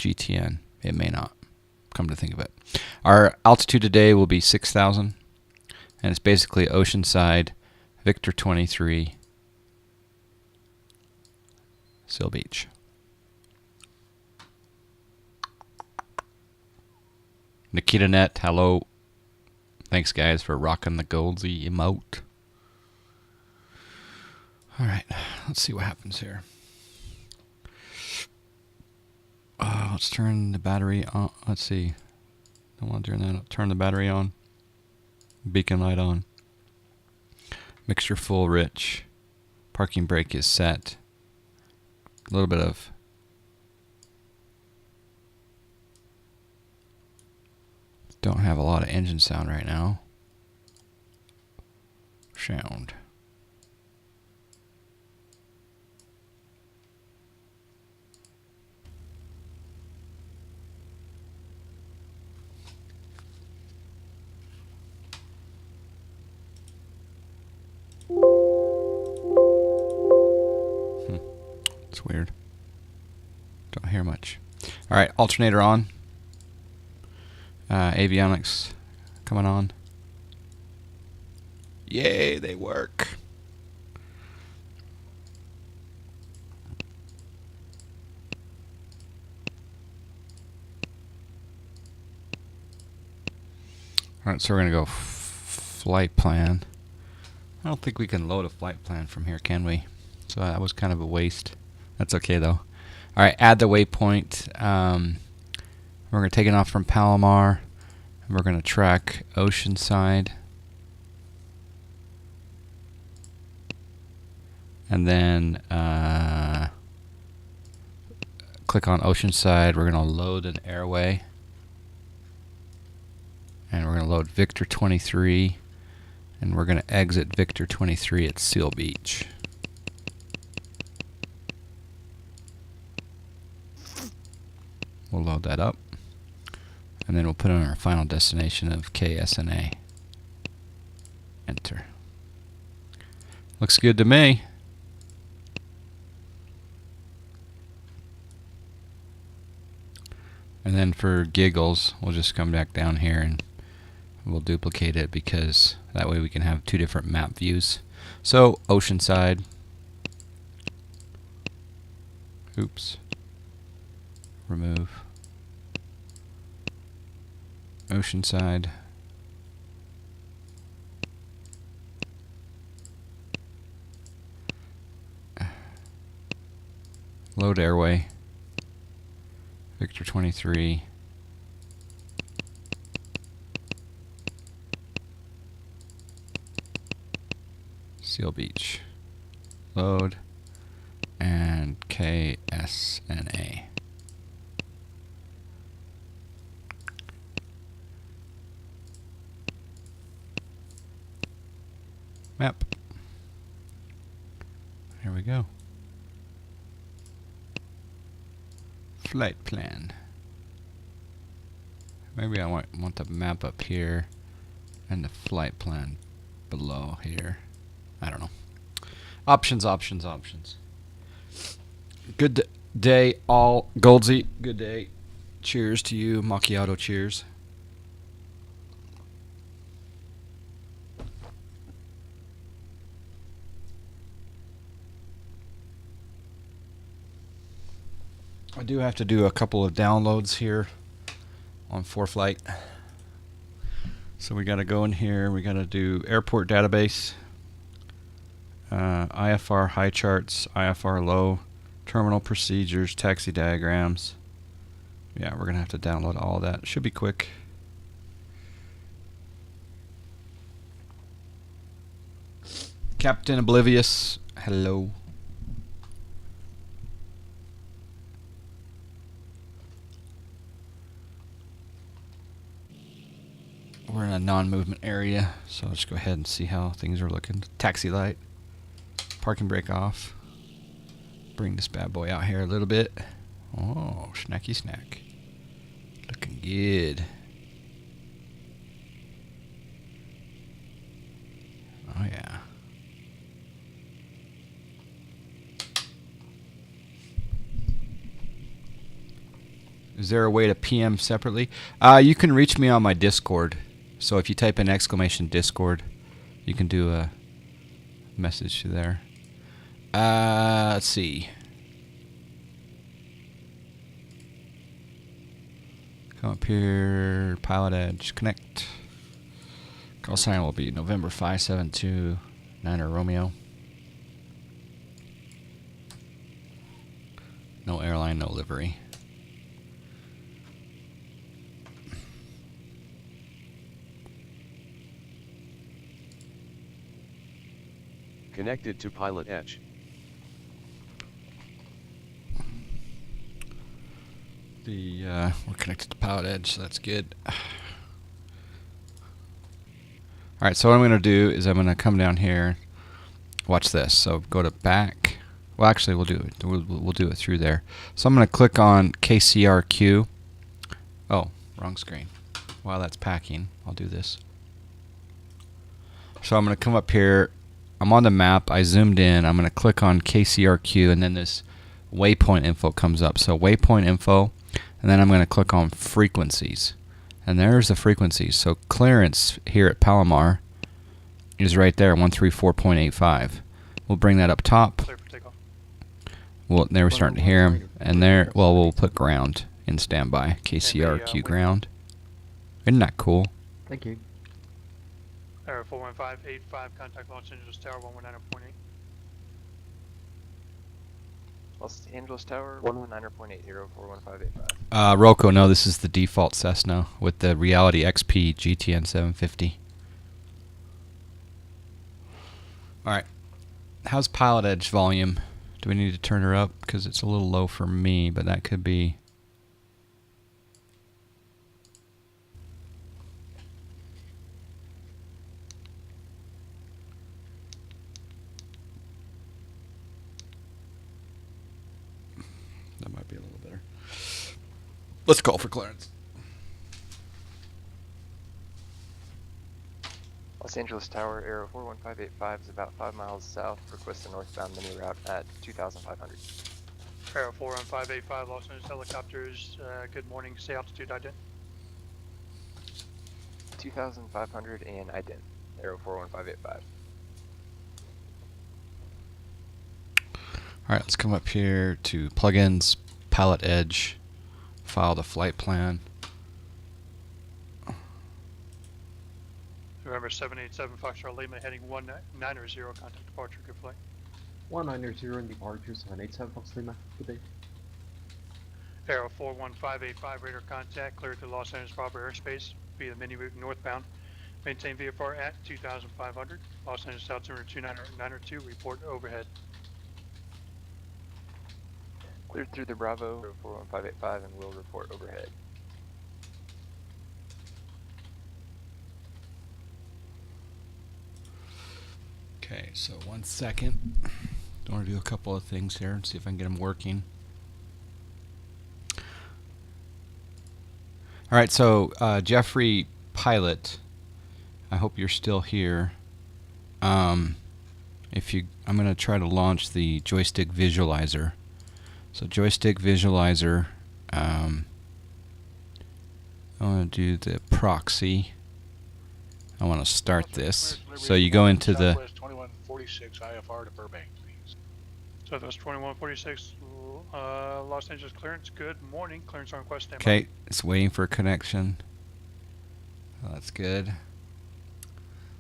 GTN. It may not, come to think of it. Our altitude today will be 6,000, and it's basically Oceanside, Victor 23, Seal Beach. Nikita Net, hello. Thanks, guys, for rocking the Goldsy emote. All right, let's see what happens here. Let's turn the battery on. Let's see. Don't want to turn that up. Turn the battery on. Beacon light on. Mixture full, rich. Parking brake is set. A little bit of don't have a lot of engine sound right now. Sound. It's weird. Don't hear much. All right, alternator on. Avionics coming on. Yay, they work. All right, so we're going to go flight plan. I don't think we can load a flight plan from here, can we? So that was kind of a waste. That's okay, though. All right, add the waypoint. We're going to take it off from Palomar. And we're going to track Oceanside. And then click on Oceanside. We're going to load an airway. And we're going to load Victor 23. And we're going to exit Victor 23 at Seal Beach. We'll load that up. And then we'll put in our final destination of KSNA. Enter. Looks good to me. And then for giggles, we'll just come back down here and we'll duplicate it because that way we can have two different map views. So, Oceanside. Oops. Remove. Oceanside. Load airway. Victor 23. Seal Beach. Load. And KSNA. Map. Here we go. Flight plan. Maybe I want the map up here and the flight plan below here. I don't know. Options, options, options. Good day, all. Goldsy, good day. Cheers to you. Macchiato, cheers. I do have to do a couple of downloads here on ForeFlight. So we got to go in here. We got to do airport database, IFR high charts, IFR low, terminal procedures, taxi diagrams. Yeah, we're going to have to download all of that. Should be quick. Captain Oblivious, hello. We're in a non-movement area, so let's go ahead and see how things are looking. Taxi light, parking brake off. Bring this bad boy out here a little bit. Oh, snacky snack. Looking good. Oh yeah. Is there a way to PM separately? You can reach me on my Discord. So if you type in !Discord, you can do a message to there. Let's see. Come up here, Pilotedge, connect. Call sign will be November 572 Niner Romeo. No airline, no livery. Connected to Pilotedge. We're connected to Pilotedge, so that's good. Alright, so what I'm going to do is I'm going to come down here. Watch this. So go to back. Well, actually, we'll do it. We'll do it through there. So I'm going to click on KCRQ. Oh, wrong screen. While that's packing, I'll do this. So I'm going to come up here. I'm on the map. I zoomed in. I'm going to click on KCRQ, and then this waypoint info comes up. So waypoint info, and then I'm going to click on frequencies. And there's the frequencies. So clearance here at Palomar is right there, 134.85. We'll bring that up top. Clear for takeoff. Well, there we're starting to hear him. And there, well, we'll put ground in standby. KCRQ ground. Isn't that cool? Thank you. Air 41585, contact Los Angeles Tower 119.8. Los Angeles Tower 119.804155. Rocco, no, this is the default Cessna with the Reality XP GTN 750. Alright. How's Pilotedge volume? Do we need to turn her up? Because it's a little low for me, but that could be... That might be a little better. Let's call for clearance. Los Angeles Tower, Aero 41585 is about 5 miles south. Request a northbound mini route at 2,500. Air 41585, Los Angeles helicopters, good morning, say altitude ident. 2,500 and ident. Aero 41585. Alright, let's come up here to plugins, Pilotedge, file the flight plan. November 787 Foxtrot Lima heading 190, contact departure, good flight. 190 in departure, 787 Fox Lima. Good day. Aero 41585, radar contact, clear to Los Angeles proper airspace via mini route northbound. Maintain VFR at 2,500. Los Angeles altitude 2992, report overhead. Cleared through the Bravo 41585 and will report overhead. Okay, so 1 second. I want to do a couple of things here and see if I can get them working. Alright, so Jeffrey Pilot, I hope you're still here. I'm going to try to launch the joystick visualizer. So joystick visualizer, I want to do the proxy. I want to start this. So you go into the... 2146 IFR to Burbank, please. Southwest 2146, Los Angeles clearance, good morning, clearance on request standby. Okay, it's waiting for a connection. Oh, that's good.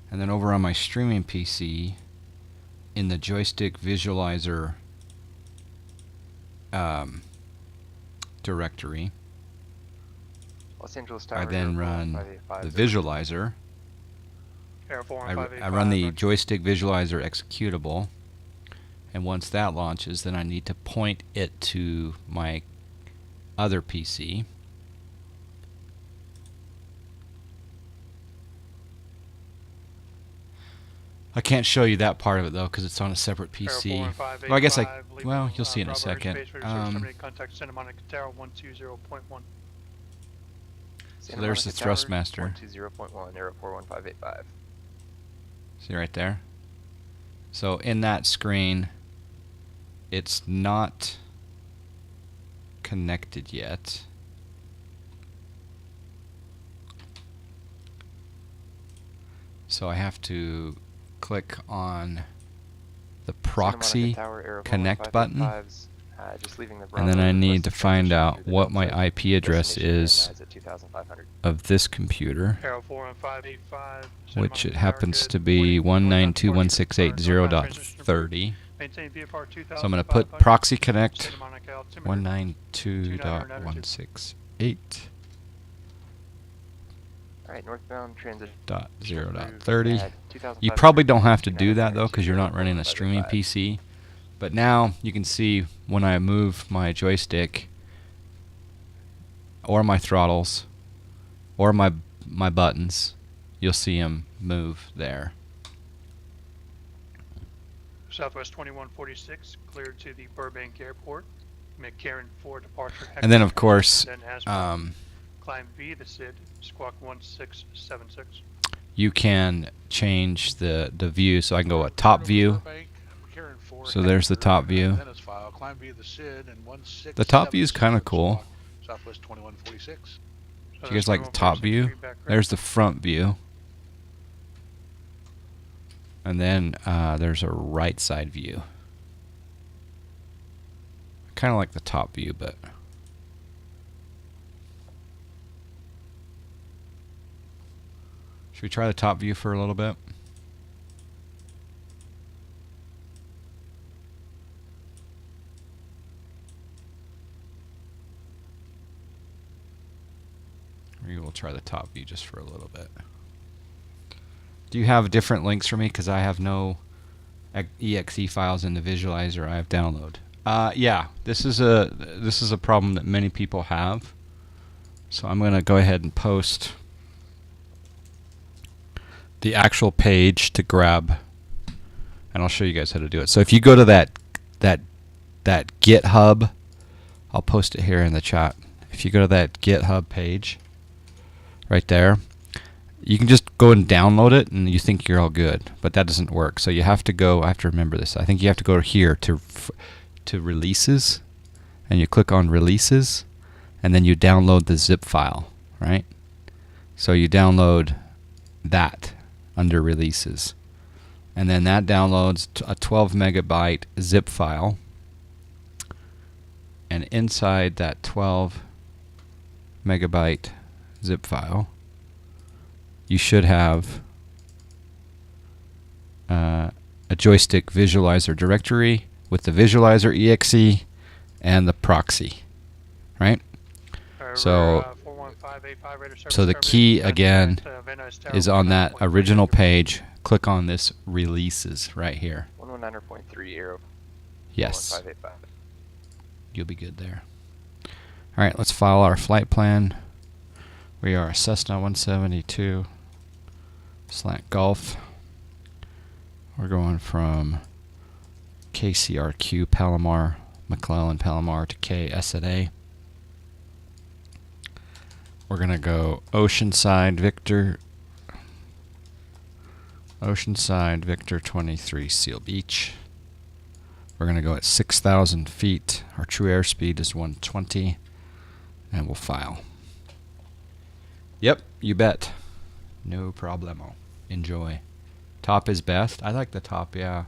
And then over on my streaming PC, in the joystick visualizer directory, Los Angeles Tower, I then run the visualizer. I run the joystick visualizer executable, and once that launches, then I need to point it to my other PC. I can't show you that part of it though because it's on a separate PC. Well, I guess you'll see in a second. Contact Santa Monica Tower 120.1. So there's the Thrustmaster. 120.1, Aero 41585. See right there? So in that screen, it's not connected yet. So I have to click on the Santa Monica proxy Tower, Aero connect button, 41585's, just leaving the and then I Bravo, need to requested find transition out through the what my Delta. IP address Destination is landings at 2,500. of this computer, Arrow 41585. which it happens to be 192.168.0.30. Maintain VFR 2000. So I'm going to put proxy connect Santa Monica altimeter. 192.168.0.0.30. Alright, northbound transition. You probably don't have to do that though, because you're not running a streaming PC. But now you can see when I move my joystick or my throttles or my buttons, you'll see them move there. Southwest 2146, cleared to the Burbank Airport. McCarran 4 departure. And then of course, Then climb V to SID, squawk 1676. you can change the view, so I can go at top view. So there's the top view. The top view is kind of cool. Southwest 2146. Do you guys like the top view? There's the front view. And then there's a right side view. I kind of like the top view, but should we try the top view for a little bit? Maybe we'll try the top view just for a little bit. Do you have different links for me? Because I have no exe files in the visualizer I have download. Yeah, this is a problem that many people have. So I'm going to go ahead and post the actual page to grab, and I'll show you guys how to do it. So if you go to that GitHub, I'll post it here in the chat. If you go to that GitHub page, right there, you can just go and download it, and you think you're all good, but that doesn't work. So you have to go. I have to remember this. I think you have to go here to releases, and you click on releases, and then you download the zip file, right? So you download that under releases, and then that downloads a 12 megabyte zip file, and inside that 12 megabyte zip file you should have a joystick visualizer directory with the visualizer exe and the proxy, right? So the key again is on that original page. Click on this releases right here. 119.3 Aero. Yes. 11585. You'll be good there. All right, let's file our flight plan. We are Cessna 172 /Golf. We're going from KCRQ Palomar, McClellan Palomar to KSNA. We're going to go Oceanside Victor 23 Seal Beach. We're going to go at 6,000 feet. Our true airspeed is 120, and we'll file. Yep, you bet. No problemo. Enjoy. Top is best. I like the top, yeah.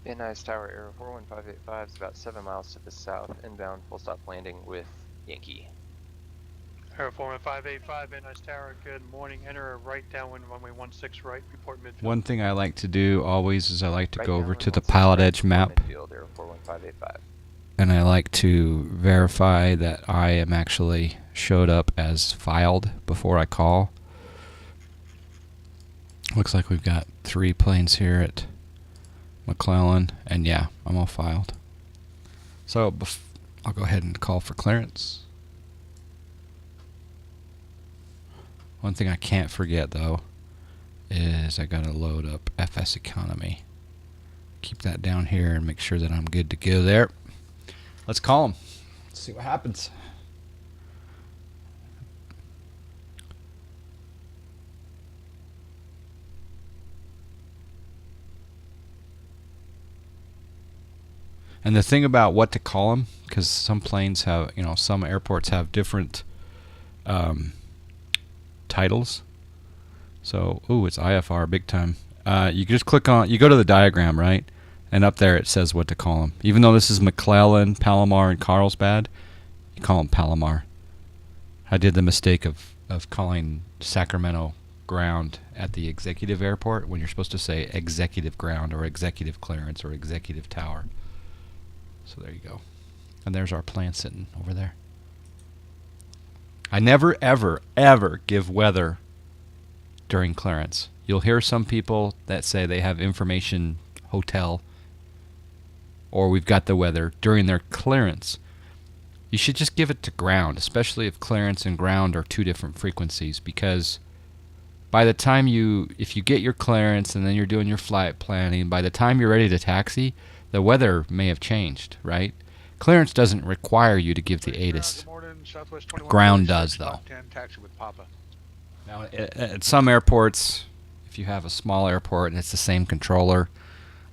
Van Nuys Tower, Aero 41585 is about 7 miles to the south, inbound, full stop landing with Yankee. Aero 41585, Van Nuys Tower, good morning. Enter a right downwind runway 16 right, report midfield. One thing I like to do always is I like to Right go over downwind to the 16 Pilotedge right, map, midfield, Aero 41585. and I like to verify that I am actually showed up as filed before I call. Looks like we've got 3 planes here at McClellan, and yeah, I'm all filed. So I'll go ahead and call for clearance. One thing I can't forget though is I gotta load up FSEconomy. Keep that down here and make sure that I'm good to go there. Let's call them. Let's see what happens. And the thing about what to call them, because some planes have, some airports have different titles. So, ooh, it's IFR big time. You just click on, you go to the diagram, right? And up there it says what to call them. Even though this is McClellan, Palomar, and Carlsbad, you call them Palomar. I did the mistake of calling Sacramento ground at the executive airport when you're supposed to say executive ground or executive clearance or executive tower. So there you go. And there's our plane sitting over there. I never, ever, ever give weather during clearance. You'll hear some people that say they have information hotel or we've got the weather during their clearance. You should just give it to ground, especially if clearance and ground are two different frequencies, because by the time if you get your clearance and then you're doing your flight planning, by the time you're ready to taxi, the weather may have changed, right? Clearance doesn't require you to give the ATIS. Ground does, though. Taxi with Papa. Now, at some airports, if you have a small airport and it's the same controller,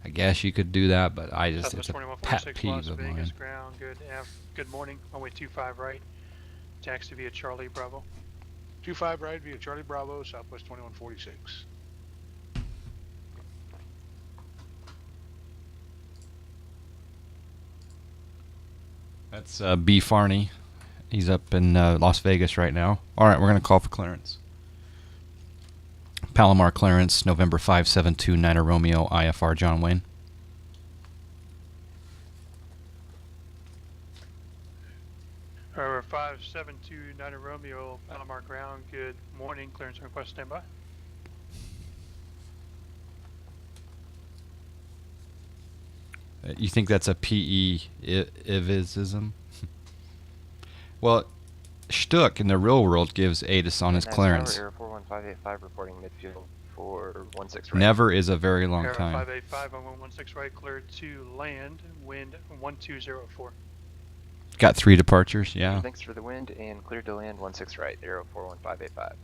I guess you could do that, but it's a pet peeve of mine. Ground, good morning. Runway 25 right. Taxi via Charlie Bravo. 25 right via Charlie Bravo, Southwest 2146. That's B. Farney. He's up in Las Vegas right now. All right, we're going to call for clearance. Palomar clearance, November 572, Niner Romeo, IFR John Wayne. Over 572 Niner Romeo, Palomar ground, good morning. Clearance request standby. You think that's a PE ivism? Well, Stuck in the real world gives ATIS on his clearance. Air 41585 reporting midfield for 16 right. Never is a very long Air time. 585 on 116 right, cleared to land, wind 1204. Got 3 departures, yeah. Thanks for the wind and cleared to land 16 right, Air 41585.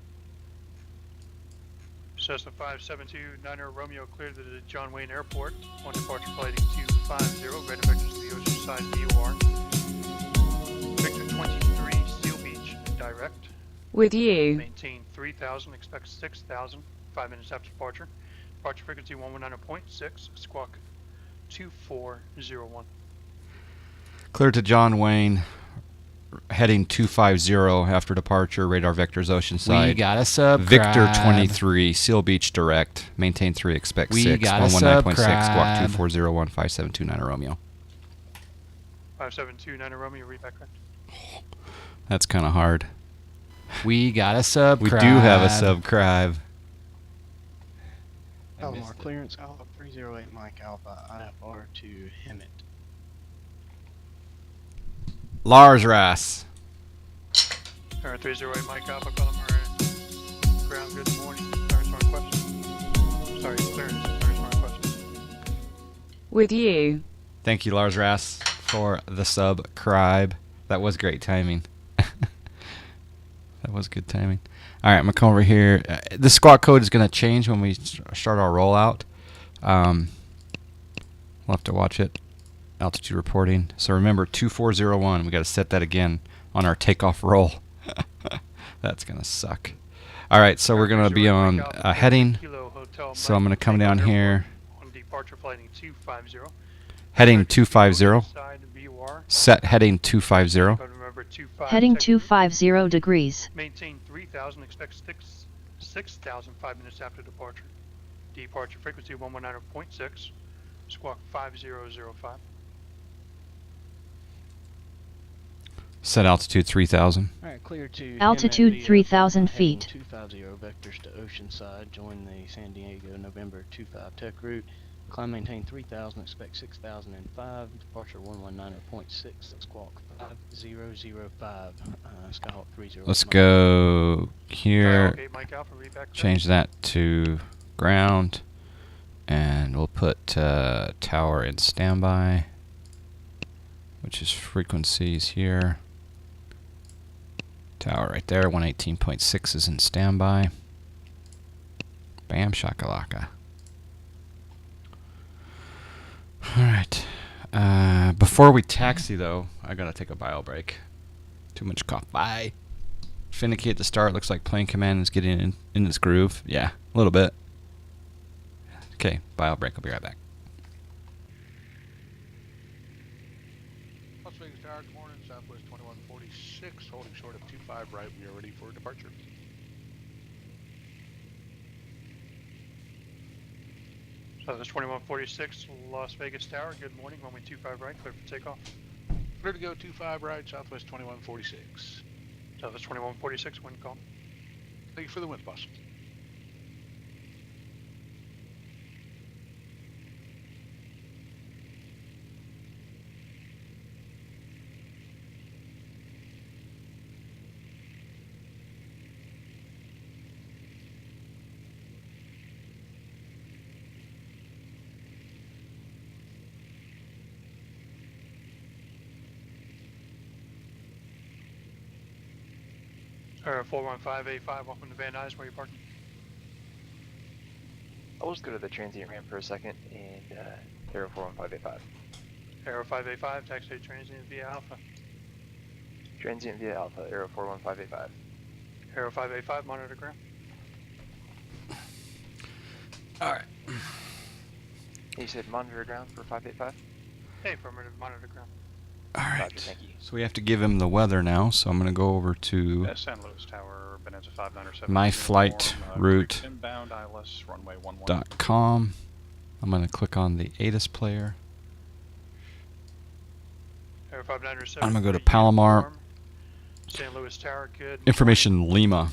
Cessna 572 Niner Romeo cleared to the John Wayne Airport. On departure flight 250, red vectors to the Oceanside VOR. Victor 23, Steel Beach, direct. With you. Maintain 3000, expect 6000, 5 minutes after departure. Departure frequency 119.6, squawk 2401. Clear to John Wayne, heading 250 after departure, radar vectors Oceanside. We got a subscribe. Victor 23, Seal Beach direct, maintain 3, expect 6, 119.6, squawk 2401, 572 Niner Romeo. 572 Niner Romeo, read back correct. That's kind of hard. We got a subscribe. We do have a subscribe. Palomar clearance Alpha 308 Mike Alpha IFR to Hemet. Lars Rass. Air 308 Mike Alpha, Palomar ground, good morning. Clearance on question. Sorry, clearance on question. With you. Thank you, Lars Rass, for the subscribe. That was great timing. That was good timing. All right, I'm going to come over here. The squawk code is going to change when we start our rollout. We'll have to watch it. Altitude reporting. So remember, 2401. We got to set that again on our takeoff roll. That's going to suck. All right, so we're going to be on heading. So I'm going to come down here. On departure flight 250. Heading 250. Set heading 250. Heading 250 degrees. Maintain 3000, expect 6000, 5 minutes after departure. Departure frequency 119.6, squawk 5005. Set altitude 3000. Alright, clear to Altitude 3,000 feet. 250 vectors to Oceanside. Join the San Diego November 25 tech route. Climb maintain 3000, expect 6005. Departure 119.6, squawk 5005. Skyhawk 30. Let's go here. Okay, Mike Alpha, read back Change that to ground. And we'll put tower in standby, which is frequencies here. Tower right there, 118.6 is in standby. Bam shakalaka. Alright. Before we taxi, though, I gotta take a bio break. Too much coffee. Finicky at the start. Looks like plane command is getting in its groove. Yeah. A little bit. Okay, bio break. I'll be right back. Las Vegas Tower, good morning, Southwest 2146, holding short of 25 right, we are ready for departure. So this 2146 Las Vegas Tower, good morning, runway 25 right, clear for takeoff. Clear to go 25 right, Southwest 2146. So this 2146, wind calm. Thank you for the wind, boss. Air 41585, welcome to Van Nuys, where are you parking? I'll just go to the transient ramp for a second and Aero 41585. Aero 585, taxi transient via Alpha. Transient via Alpha, Aero 41585. Aero 585, monitor ground. Alright. You said monitor ground for 585? Hey, affirmative, monitor ground. Alright. Roger, thank you. So we have to give him the weather now, so I'm going to go over to San Luis Tower, Bonanza 597. myflightroute.com. Inbound ILS, runway 11. I'm going to click on the ATIS player. Aero 597. I'm going to go to Palomar. San Luis Tower, good. Information Lima.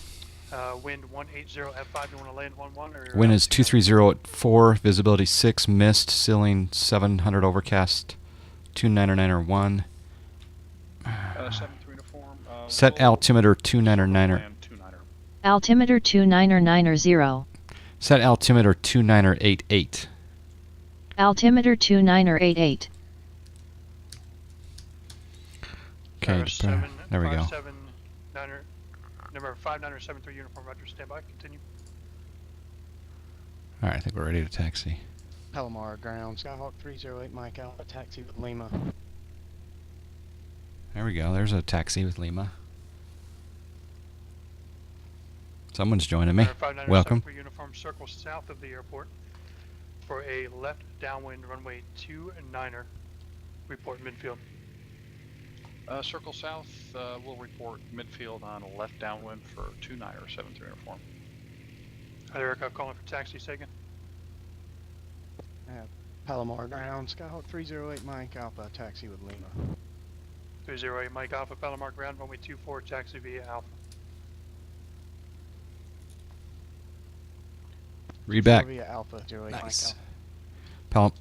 Wind 180 F5, you want to land 11 or? Wind is 230 at 4, visibility 6, mist, ceiling 700 overcast, 299 73 uniform. Set altimeter 299. Altimeter 2990. Set altimeter 2988. Altimeter 2988. Okay, there we go. Number 5973 uniform, roger, standby, continue. Alright, I think we're ready to taxi. Palomar ground, Skyhawk 308 Mike Alpha, taxi with Lima. There we go, there's a taxi with Lima. Someone's joining me. Welcome. Uniform, circle south of the airport for a left downwind runway 29er. Report midfield. Circle south, we'll report midfield on a left downwind for 29er 73 uniform. Eric, I'm calling for taxi, Sagan. Palomar ground, Skyhawk 308 Mike Alpha, taxi with Lima. 308 Mike Alpha, Palomar ground, runway 24, taxi via Alpha. Read back. Via Alpha, 08 Nice. Mike Alpha.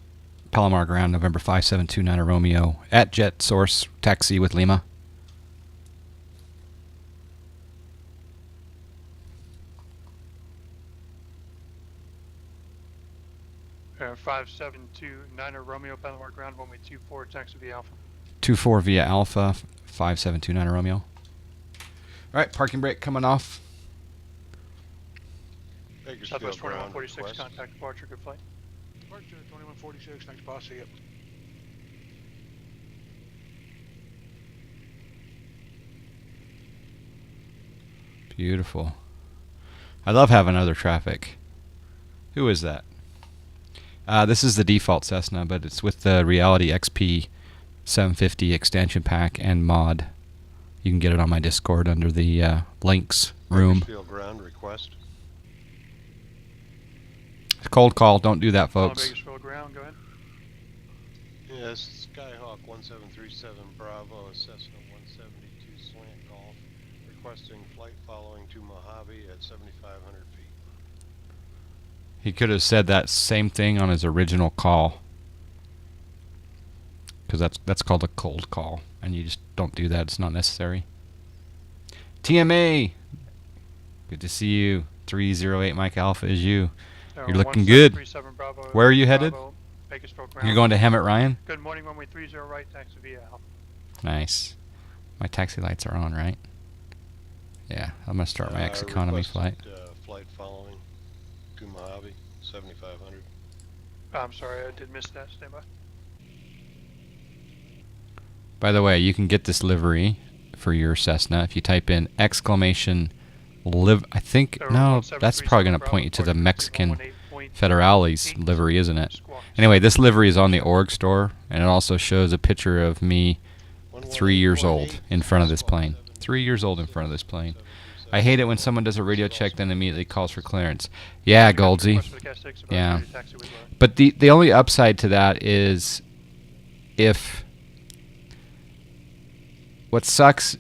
Palomar ground, November 5729 Romeo, at jet source, taxi with Lima. Air 5729 Romeo, Palomar ground, runway 24, taxi via Alpha. 24 via Alpha, 5729 Romeo. Alright, parking brake coming off. Southwest 2146, contact departure, good flight. Departure 2146, thanks boss, see ya. Beautiful. I love having other traffic. Who is that? This is the default Cessna, but it's with the Reality XP 750 extension pack and mod. You can get it on my Discord under the links room. Bakersfield ground request. Cold call, don't do that, folks. Bakersfield ground, go ahead. Yes, Skyhawk 1737 Bravo, a Cessna 172 slant golf, requesting flight following to Mojave at 7,500 feet. He could have said that same thing on his original call, because that's called a cold call, and you just don't do that. It's not necessary. TMA, good to see you. 308 Mike Alpha is you. You're looking good. Bravo, Where are you headed? Bravo, ground. You're going to Hemet Ryan? Good morning, runway 30 right, taxi via Alpha. Nice. My taxi lights are on, right? Yeah, I'm going to start my FSEconomy flight. Flight following to Mojave, 7,500. I'm sorry, I did miss that. Stand by. By the way, you can get this livery for your Cessna if you type in exclamation I think, no, that's probably going to point you to the Mexican Federales livery, isn't it? Anyway, this livery is on the org store, and it also shows a picture of me 3 years old in front of this plane. 3 years old in front of this plane. I hate it when someone does a radio check then immediately calls for clearance. Yeah, Goldsy. Yeah. But the only upside to that is if what sucks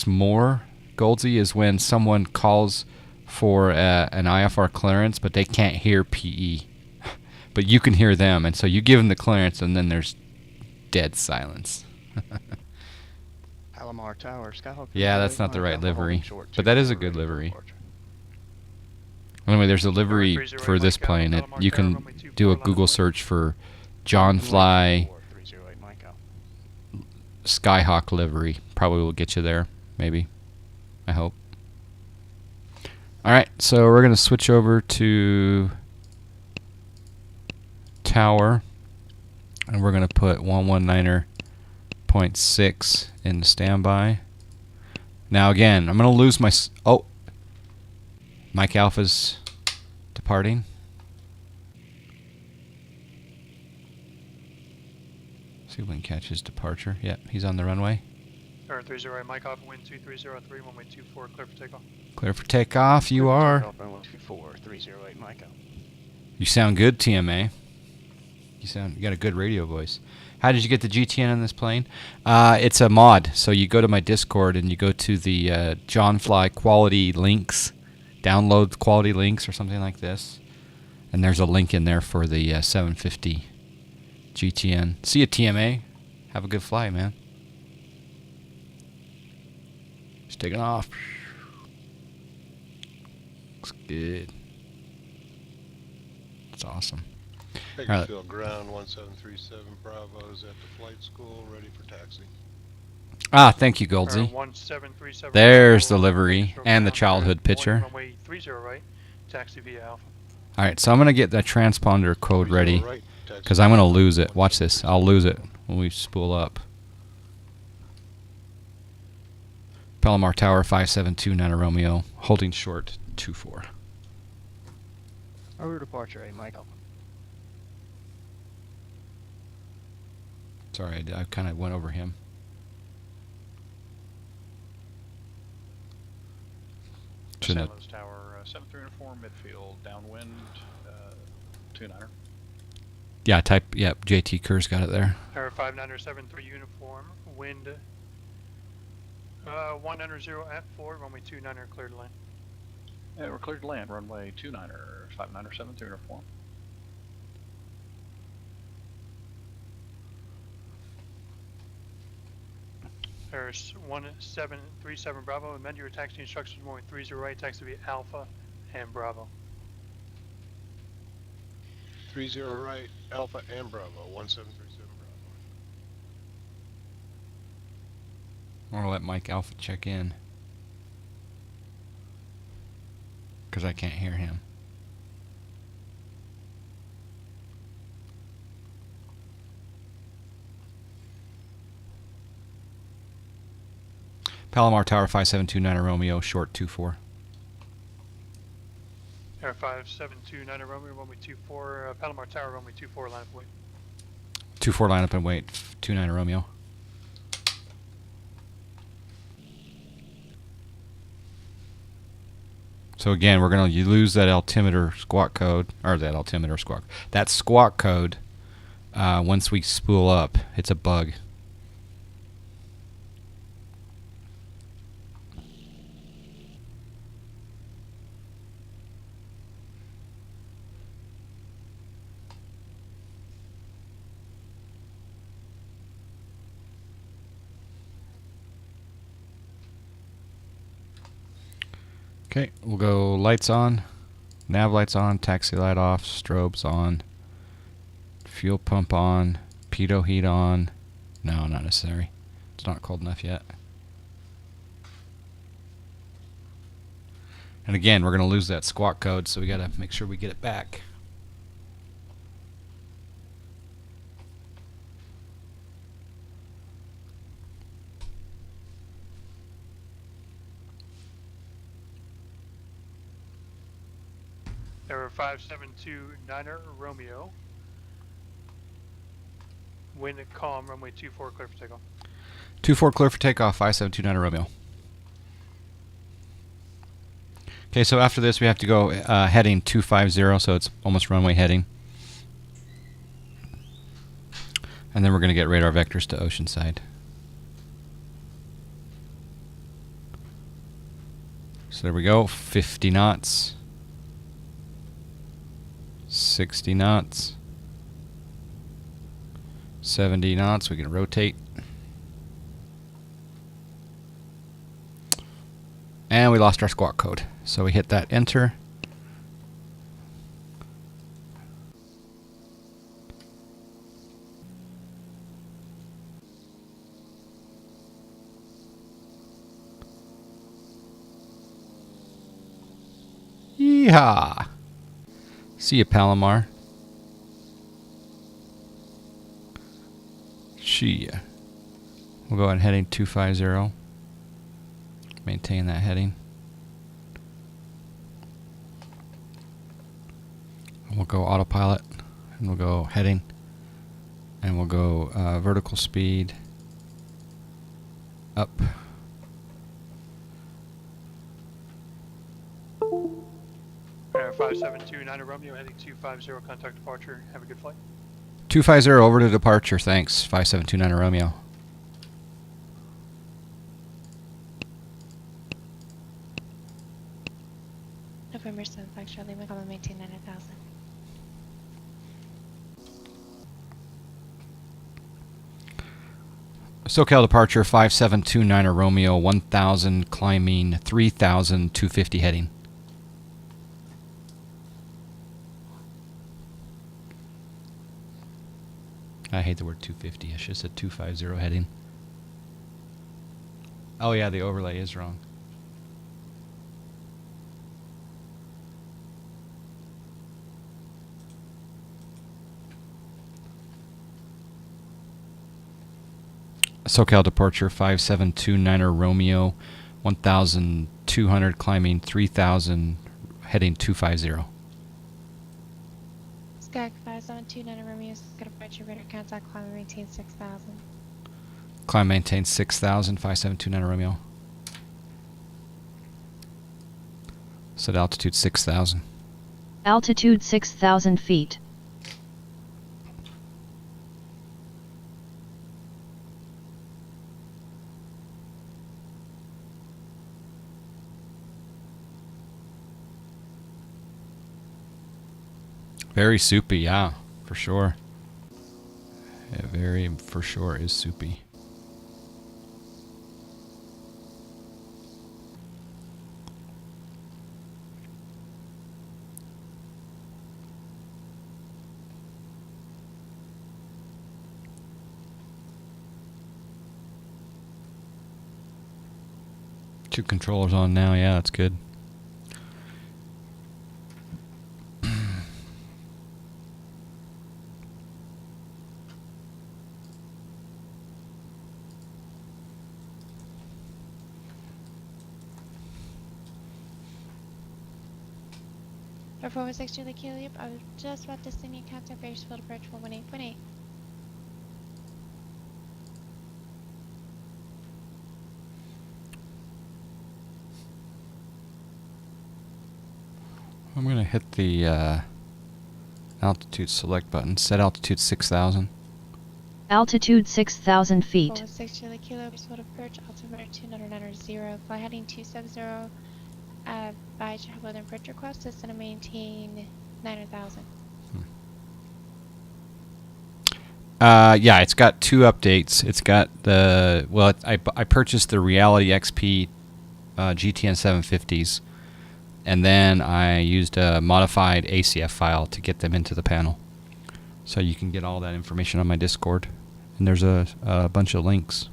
more, Goldsy, is when someone calls for an IFR clearance but they can't hear PE. But you can hear them, and so you give them the clearance and then there's dead silence. Palomar Tower, Skyhawk. Yeah, that's not the right livery, but that is a good livery. Anyway, there's a livery for this plane. You can do a Google search for John Fly Skyhawk livery. Probably will get you there, maybe. I hope. Alright, so we're going to switch over to tower, and we're going to put 119.6 in standby. Now again, I'm going to lose my... Oh! Mike Alpha's departing. See if we can catch his departure. Yep, he's on the runway. Tower 30, Mike Alpha, wind 2303, runway 24, clear for takeoff. Clear for takeoff, you are. 308 Mike Alpha. You sound good, TMA. You got a good radio voice. How did you get the GTN on this plane? It's a mod. So you go to my Discord and you go to the John Fly quality links, download quality links or something like this, and there's a link in there for the 750 GTN. See you, TMA. Have a good flight, man. Just taking off. Looks good. That's awesome. Bakersfield ground 1737 Bravo is at the flight school, ready for taxi. Ah, thank you, Goldsy. 1737 There's the livery and the childhood picture. Runway 30 right, taxi via Alpha. Alright, so I'm going to get that transponder code ready, because I'm going to lose it. Watch this. I'll lose it when we spool up. Palomar Tower 572 Romeo, holding short 24. Over departure, Mike Alpha. Sorry, I kind of went over him. San Luis Tower 7304 midfield downwind 29er. Yeah, JT Kerr's got it there. Tower 5973 uniform, wind 190 at 4, runway 29er cleared to land. Yeah, we're cleared to land, runway 29er, 5973 uniform. There's 1737 Bravo, amend your taxi instructions, runway 30 right, taxi via Alpha and Bravo. 30 right, Alpha and Bravo, 1737 Bravo. I'm going to let Mike Alpha check in, because I can't hear him. Palomar Tower 5729 Romeo, short 24. Tower 5729 Romeo, runway 24, Palomar Tower, runway 24, line up wait. 24 line up and wait, 29 Romeo. So again, we're going to lose that altimeter squawk code, or that squawk code once we spool up. It's a bug. Okay, we'll go lights on, nav lights on, taxi light off, strobes on, fuel pump on, pitot heat on. No, not necessary. It's not cold enough yet. And again, we're going to lose that squawk code, so we got to make sure we get it back. Error 5729er Romeo. Wind at calm, runway 24, clear for takeoff. 24 clear for takeoff, 5729 Romeo. Okay, so after this we have to go heading 250, so it's almost runway heading. And then we're going to get radar vectors to Oceanside. So there we go, 50 knots, 60 knots, 70 knots, we can rotate. And we lost our squawk code. So we hit that enter. Yeehaw! See you, Palomar. See ya. We'll go ahead and heading 250. Maintain that heading. And we'll go autopilot, and we'll go heading, and we'll go vertical speed up. Error 5729er Romeo, heading 250, contact departure. Have a good flight. 250 over to departure, thanks. 5729 Romeo. November 7th, Fox Charlie, Macomb, maintain 90,000. SoCal departure 5729 Romeo, 1000 climbing, 3250 heading. I hate the word 250. I should have said 250 heading. Oh yeah, the overlay is wrong. SoCal departure 5729 Romeo, 1200 climbing, 3000 heading 250. Skyhawk 5729 Romeo, Sky departure, radar contact, climb and maintain 6,000. Climb maintain 6,000, 5729 Romeo. Set altitude 6,000. Altitude 6,000 feet. Very soupy, yeah, for sure. Yeah, very for sure is soupy. Two controllers on now, yeah, that's good. Air 416 Charlie Kilo Loop, I was just about to send you contact Bakersfield approach 118.8. I'm going to hit the altitude select button. Set altitude 6,000. Altitude 6,000 feet. 416 Charlie Kilo, Bakersfield approach, altimeter 2990, fly heading 270. By weather and approach request is to maintain 9,000. Yeah, it's got two updates. It's got the, well, I purchased the Reality XP GTN 750s, and then I used a modified ACF file to get them into the panel. So you can get all that information on my Discord, and there's a bunch of links.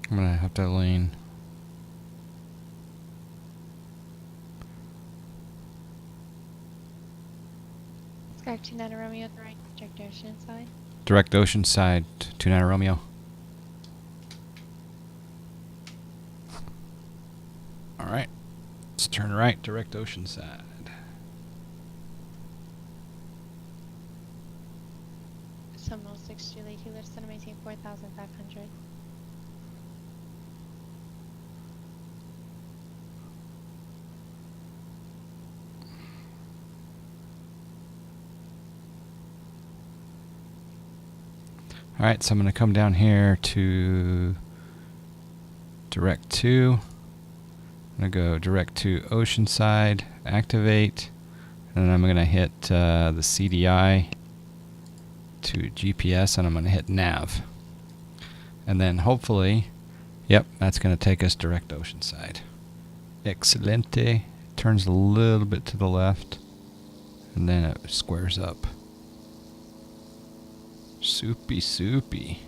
I'm gonna have to lean. Sky 29 Romeo at the right, direct ocean side. Direct ocean side, 29 Romeo. Alright. Let's turn right, direct ocean side. Seminole 6 Julie, Kilo to maintain 4,500. Alright, so I'm going to come down here to direct 2. I'm going to go direct to Oceanside, activate, and then I'm going to hit the CDI to GPS, and I'm going to hit nav. And then hopefully, yep, that's going to take us direct Oceanside. Excelente. Turns a little bit to the left, and then it squares up. Soupy, soupy.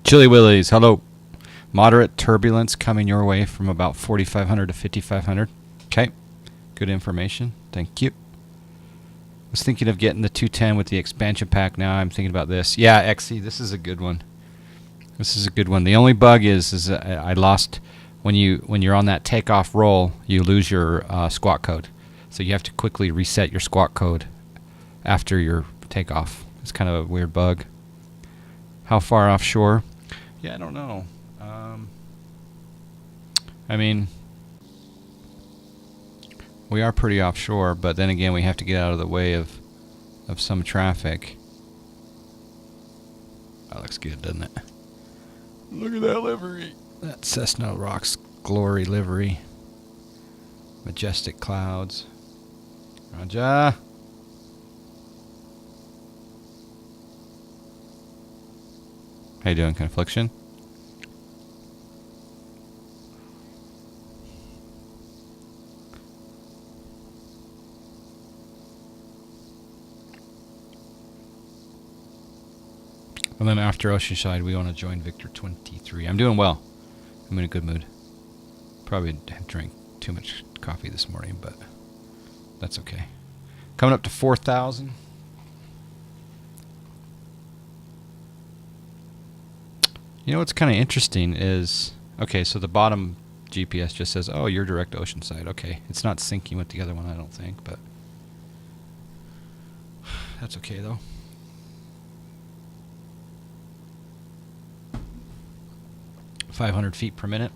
Chili Willies, hello. Moderate turbulence coming your way from about 4,500 to 5,500. Okay, good information. Thank you. Was thinking of getting the 210 with the expansion pack. Now I'm thinking about this. Yeah, XC, this is a good one. This is a good one. The only bug is I lost when you're on that takeoff roll, you lose your squawk code. So you have to quickly reset your squawk code after your takeoff. It's kind of a weird bug. How far offshore? Yeah, I don't know. I mean, we are pretty offshore, but then again, we have to get out of the way of some traffic. That looks good, doesn't it? Look at that livery. That Cessna Rocks Glory livery. Majestic clouds. Roger. How you doing, Confliction? And then after Oceanside, we want to join Victor 23. I'm doing well. I'm in a good mood. Probably drank too much coffee this morning, but that's okay. Coming up to 4,000. You know what's kind of interesting is, okay, so the bottom GPS just says, oh, you're direct Oceanside. Okay, it's not syncing with the other one, I don't think, but that's okay though. .500 feet per minute,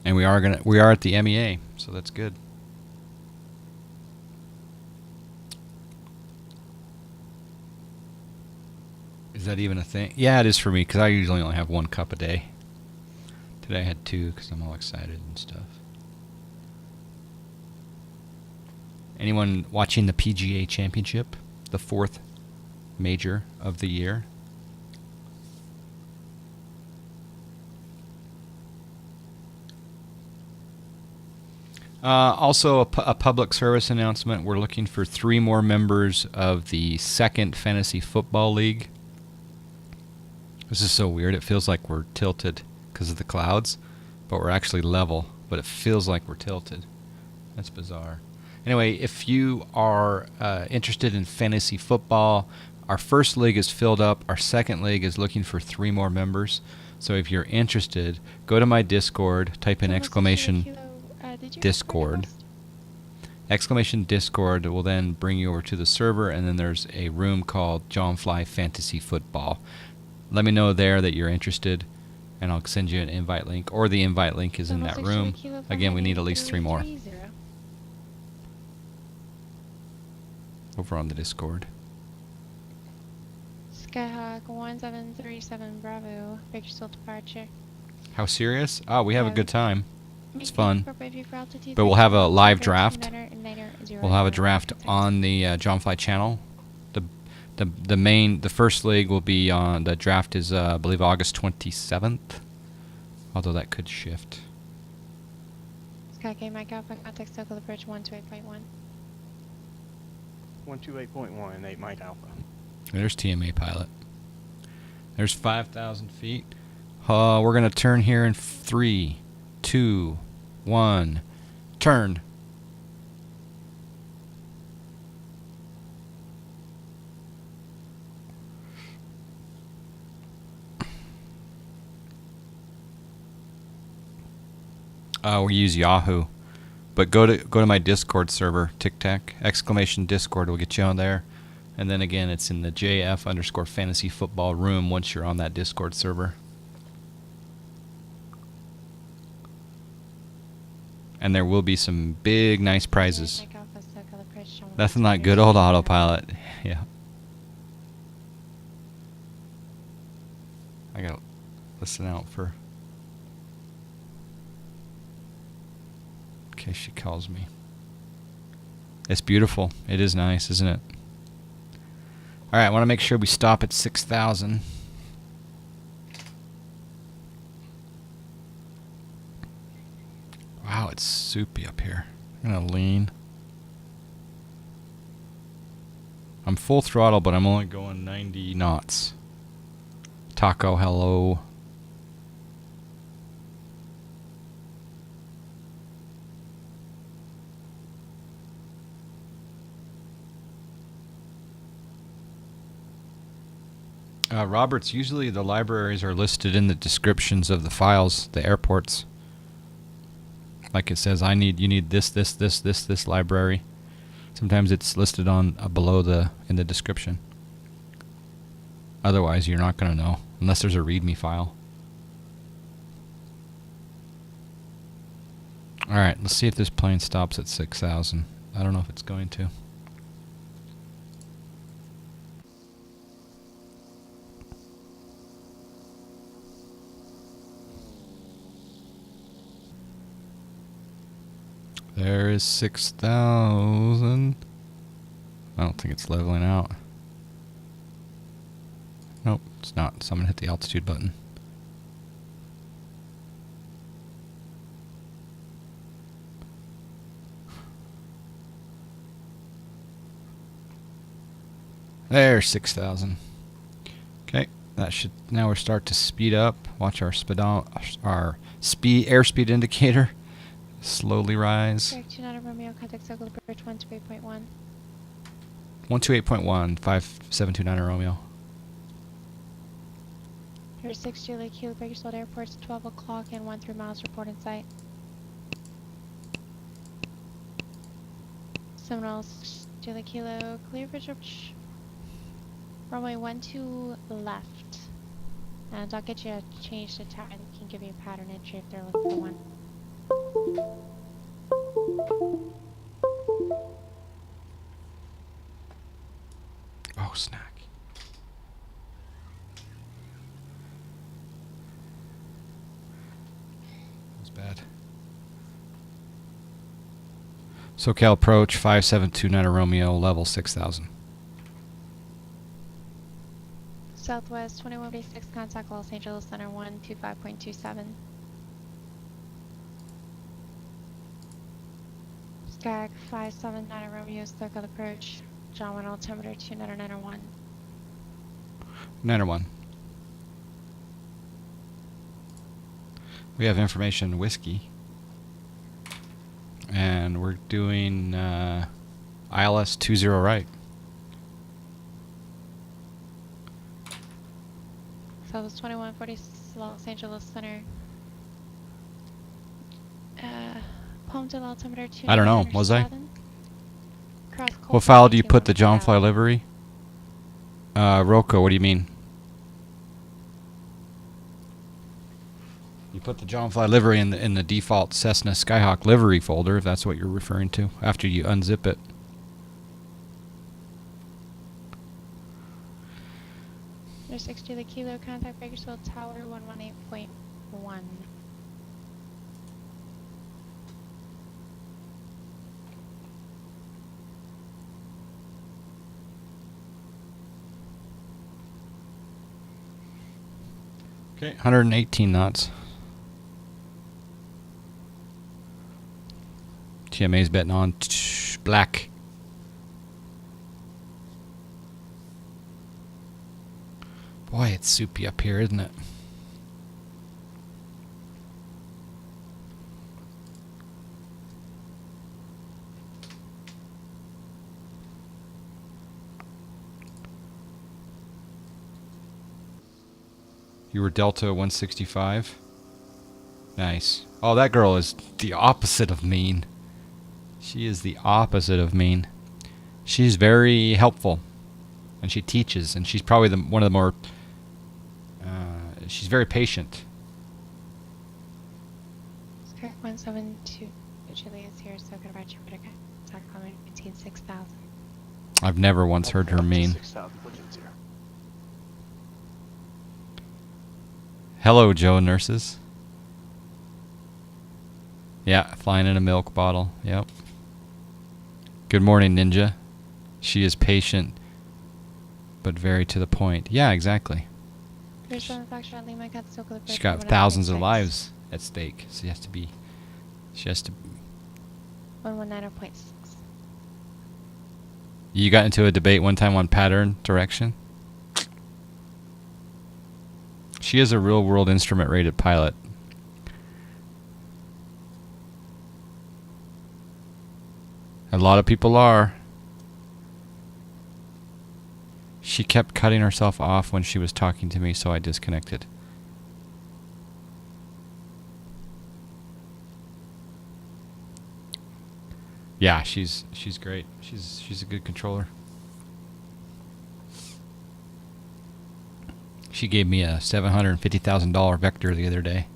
and we are at the MEA, so that's good. Is that even a thing? Yeah, it is for me, because I usually only have 1 cup a day. Today I had 2 because I'm all excited and stuff. Anyone watching the PGA Championship, the 4th major of the year? Also, a public service announcement. We're looking for 3 more members of the 2nd Fantasy Football League. This is so weird. It feels like we're tilted because of the clouds, but we're actually level, but it feels like we're tilted. That's bizarre. Anyway, if you are interested in fantasy football, our 1st league is filled up. Our 2nd league is looking for 3 more members. So if you're interested, go to my Discord, type in exclamation Discord. Exclamation Discord will then bring you over to the server, and then there's a room called John Fly Fantasy Football. Let me know there that you're interested, and I'll send you an invite link, or the invite link is in that room. Again, we need at least 3 more over on the Discord. Skyhawk 1737 Bravo, Victor Still departure. How serious? Oh, we have a good time. It's fun. But we'll have a live draft. We'll have a draft on the John Fly channel. The first league will be on, the draft is I believe August 27th. Although that could shift. Sky K Mike Alpha, context local approach 128.1. 128.1, 8 Mike Alpha. There's TMA pilot. There's 5,000 feet. We're going to turn here in 3, 2, 1. Turn. We use Yahoo. But go to my Discord server, Tic Tac, !Discord will get you on there. And then again, it's in the JF_fantasy football room once you're on that Discord server. And there will be some big, nice prizes. That's not good old autopilot. Yeah. I gotta listen out for... in case she calls me. It's beautiful. It is nice, isn't it? Alright, I want to make sure we stop at 6,000. Wow, it's soupy up here. I'm going to lean. I'm full throttle, but I'm only going 90 knots. Taco, hello. Roberts, usually the libraries are listed in the descriptions of the files, the airports. Like it says, you need this library. Sometimes it's listed on below in the description. Otherwise, you're not going to know unless there's a README file. All right, let's see if this plane stops at 6,000. I don't know if it's going to. There is 6,000. I don't think it's leveling out. Nope, it's not. So I'm going to hit the altitude button. There's 6,000. Okay, that should now we start to speed up. Watch our airspeed indicator slowly rise. 29 contact circle bridge 128.1. 128.1, 5729 Romeo. Here's 6 Julie Kilo, Bakersfield Airport's 12 o'clock and 13 miles report in sight. Seminoles, Julie Kilo, clear bridge approach. Runway 12 left. And I'll get you a change to tire that can give you a pattern entry if they're looking for one. Oh, snack. That was bad. SoCal approach 5729 Romeo, level 6,000. Southwest 2146, contact Los Angeles Center 125.27. Skag 579 Romeo, circle approach. John 1 altimeter 2991. 901. We have information whiskey. And we're doing ILS 20 right. Southwest 2140 Los Angeles Center. Palmdale altimeter 2. I don't know, was I? What file do you put the John Fly livery? Rocco, what do you mean? You put the John Fly livery in the default Cessna Skyhawk livery folder, if that's what you're referring to, after you unzip it. There's 60 the kilo, contact Bakersfield Tower 118.1. Okay, 118 knots. TMA's betting on black. Boy, it's soupy up here, isn't it? You were Delta 165? Nice. Oh, that girl is the opposite of mean. She is the opposite of mean. She's very helpful. And she teaches. And she's probably one of the more... she's very patient. Skyhawk 172. Julie is here, so good about your protocol. Talk comment 186,000. I've never once heard her mean. 6,000 platoons here. Hello, Joe nurses. Yeah, flying in a milk bottle. Yep. Good morning, Ninja. She is patient, but very to the point. Yeah, exactly. She's got thousands of lives at stake. So she has to be... 119.6. You got into a debate one time on pattern direction? She is a real-world instrument-rated pilot. A lot of people are. She kept cutting herself off when she was talking to me, so I disconnected. Yeah, she's great. She's a good controller. She gave me a $750,000 vector the other day.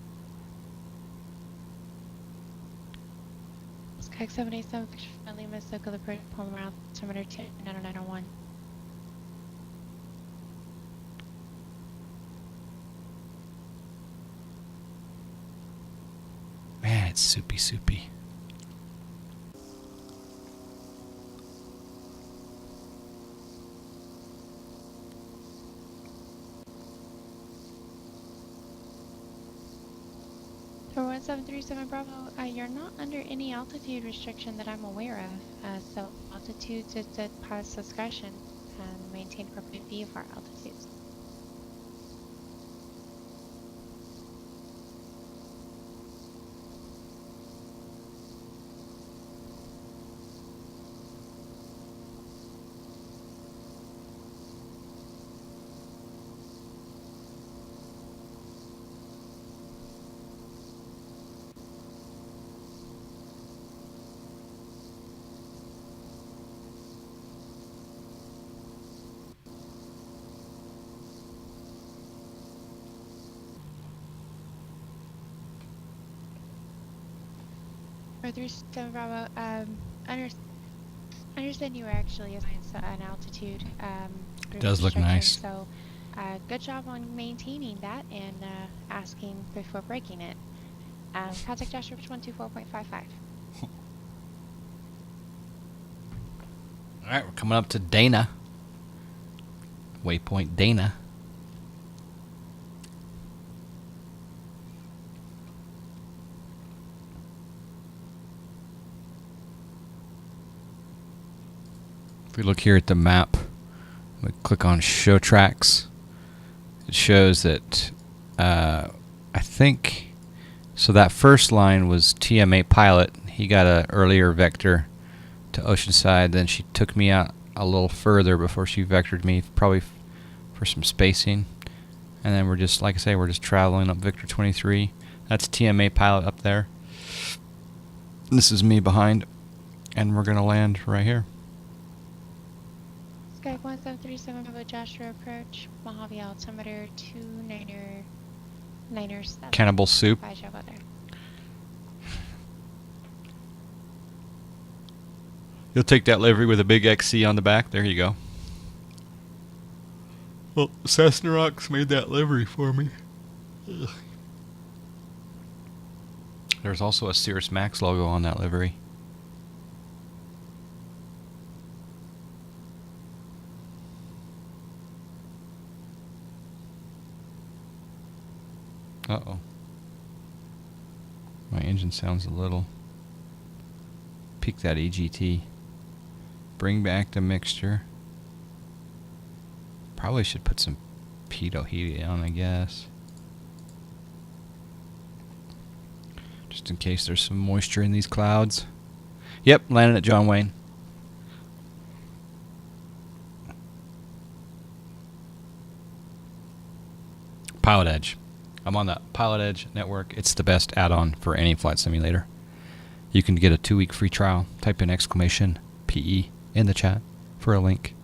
Skyhawk 787, Lima, Circle the Bridge, Palm Route, Altimeter 29901. Man, it's soupy. For 1737 Bravo, you're not under any altitude restriction that I'm aware of. So altitudes is at pilot's discretion and maintain appropriate VFR altitudes. For 37 Bravo, understand you were actually assigned an altitude. Does look nice. So, good job on maintaining that and asking before breaking it. Contact Joshua 124.55. Alright, we're coming up to Dana. Waypoint Dana. If we look here at the map, we click on show tracks. It shows that I think so that first line was TM8 pilot. He got an earlier vector to Oceanside, then she took me out a little further before she vectored me, probably for some spacing. And then we're just, like I say, we're just traveling up Victor 23. That's TM8 pilot up there. This is me behind, and we're gonna land right here. Skyhawk 1737 Bravo Joshua approach, Mojave altimeter 297. Cannibal soup. Bye, Joe Weather. You'll take that livery with a big XC on the back. There you go. Well, Cessna Rocks made that livery for me. Ugh. There's also a Cirrus Max logo on that livery. Uh-oh. My engine sounds a little... Peak that EGT. Bring back the mixture. Probably should put some torpedo helion, I guess. Just in case there's some moisture in these clouds. Yep, landing at John Wayne. Pilotedge. I'm on the Pilotedge network. It's the best add-on for any flight simulator. You can get a 2-week free trial. Type in exclamation PE in the chat for a link.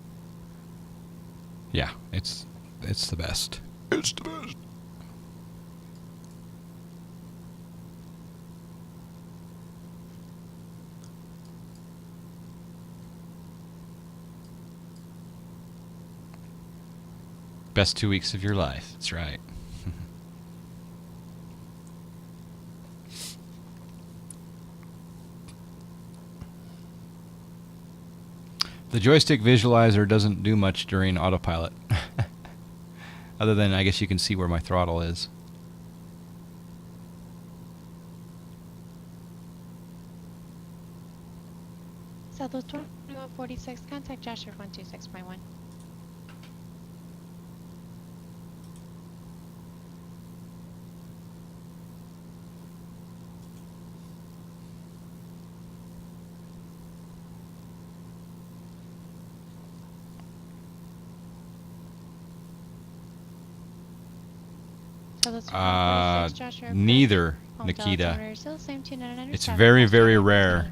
Yeah, it's the best. It's the best. Best 2 weeks of your life. That's right. The joystick visualizer doesn't do much during autopilot. Other than, I guess you can see where my throttle is. Southwest 2146, contact Joshua 126.1. Neither, Nikita. It's very, very rare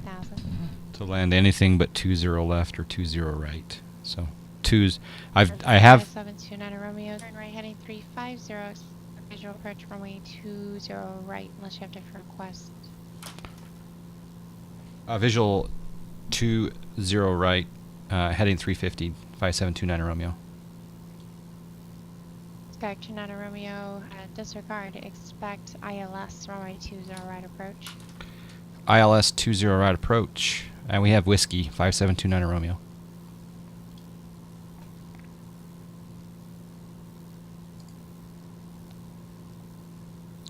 to land anything but 20 left or 20 right. So twos. I have. 729 Romeo. Turn right heading 350. Visual approach runway 20 right. Unless you have different requests. Visual 20 right. Heading 350. 5729 Romeo. Skyhawk 29 Romeo, disregard, expect ILS runway 20 right approach. ILS 20 right approach. And we have whiskey, 5729 Romeo.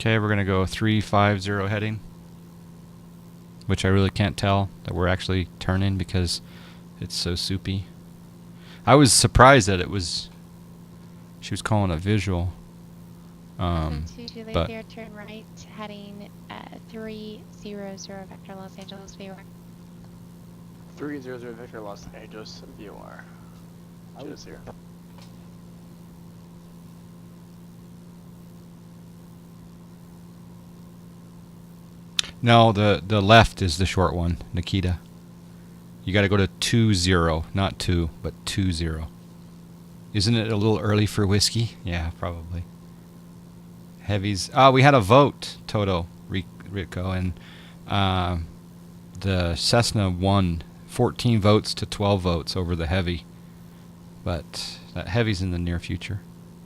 Okay, we're going to go 350 heading. Which I really can't tell that we're actually turning because it's so soupy. I was surprised that it was... She was calling a visual. But turn right, heading 300 vector Los Angeles VOR. 300 vector Los Angeles VOR. Just here. No, the left is the short one, Nikita. You got to go to 20, not 2, but 20. Isn't it a little early for whiskey? Yeah, probably. Heavies. We had a vote, Toto, Rico, and the Cessna won 14 votes to 12 votes over the heavy. But that heavy's in the near future.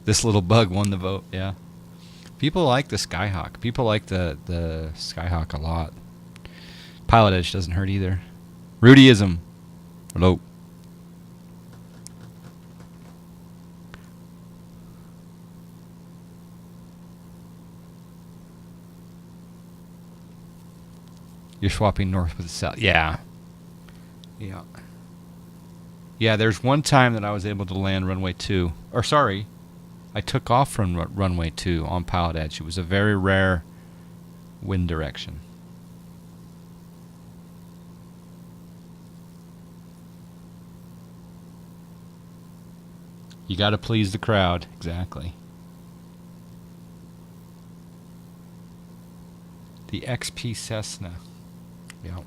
This little bug won the vote, yeah. People like the Skyhawk. People like the Skyhawk a lot. Pilotedge doesn't hurt either. Rudyism. Hello. You're swapping north with south. Yeah. Yeah. Yeah, there's one time that I was able to land runway 2. Or sorry, I took off from runway 2 on Pilotedge. It was a very rare wind direction. You got to please the crowd. Exactly. The XP Cessna. Yeah.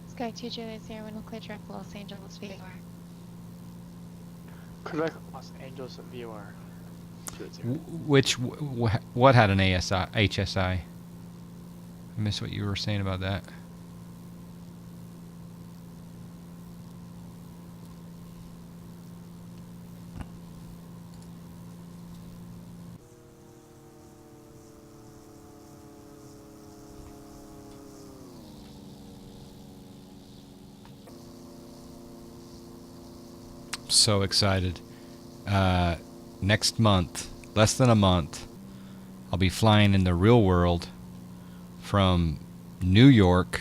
Sky 2 Juliet 0, wind will clear track Los Angeles VOR. Quebec Los Angeles VOR. What had an HSI? I missed what you were saying about that. So excited. Next month, less than a month, I'll be flying in the real world from New York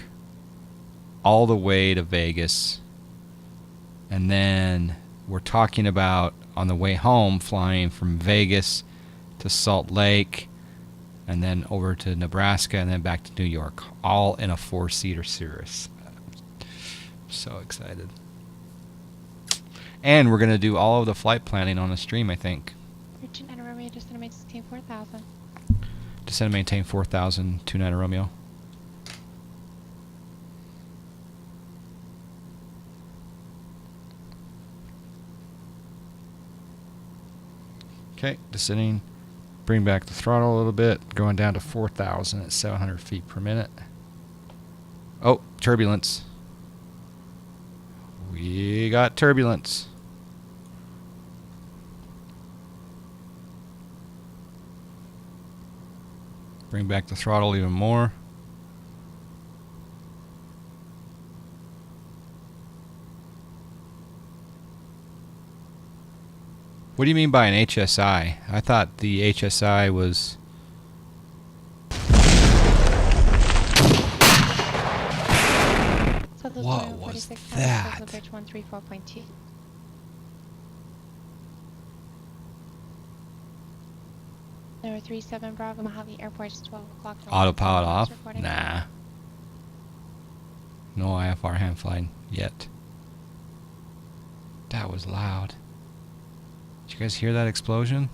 all the way to Vegas, and then we're talking about on the way home flying from Vegas to Salt Lake and then over to Nebraska and then back to New York, all in a 4-seater Cirrus. So excited. And we're going to do all of the flight planning on the stream, I think. Virgin and Romeo, just gonna maintain 4,000. Descend and maintain 4,000, 29 Romeo. Okay, descending. Bring back the throttle a little bit. Going down to 4,000 at 700 feet per minute. Oh, turbulence. We got turbulence. Bring back the throttle even more. What do you mean by an HSI? I thought the HSI was... What was that? Bridge 134.2. Number 37 Bravo Mojave Airport, 12 o'clock. Autopilot off? Nah. No IFR hand flying yet. That was loud. Did you guys hear that explosion?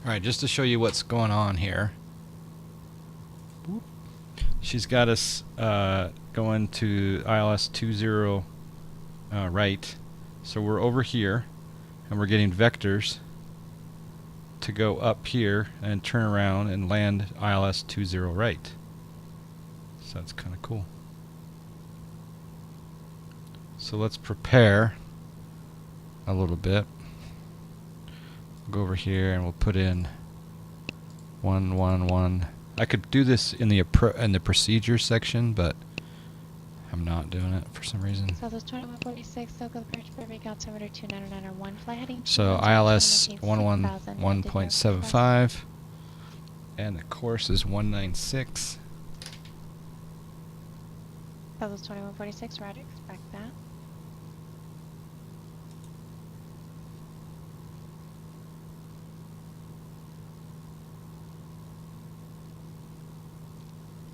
Alright, just to show you what's going on here. She's got us going to ILS 20 right. So we're over here and we're getting vectors to go up here and turn around and land ILS 20 right. So that's kind of cool. So let's prepare a little bit. We'll go over here and we'll put in 111. I could do this in the procedure section, but I'm not doing it for some reason. So those 2146, so go bridge for big altimeter 2991, fly heading. So ILS 111.75, and the course is 196. So those 2146, right, expect that.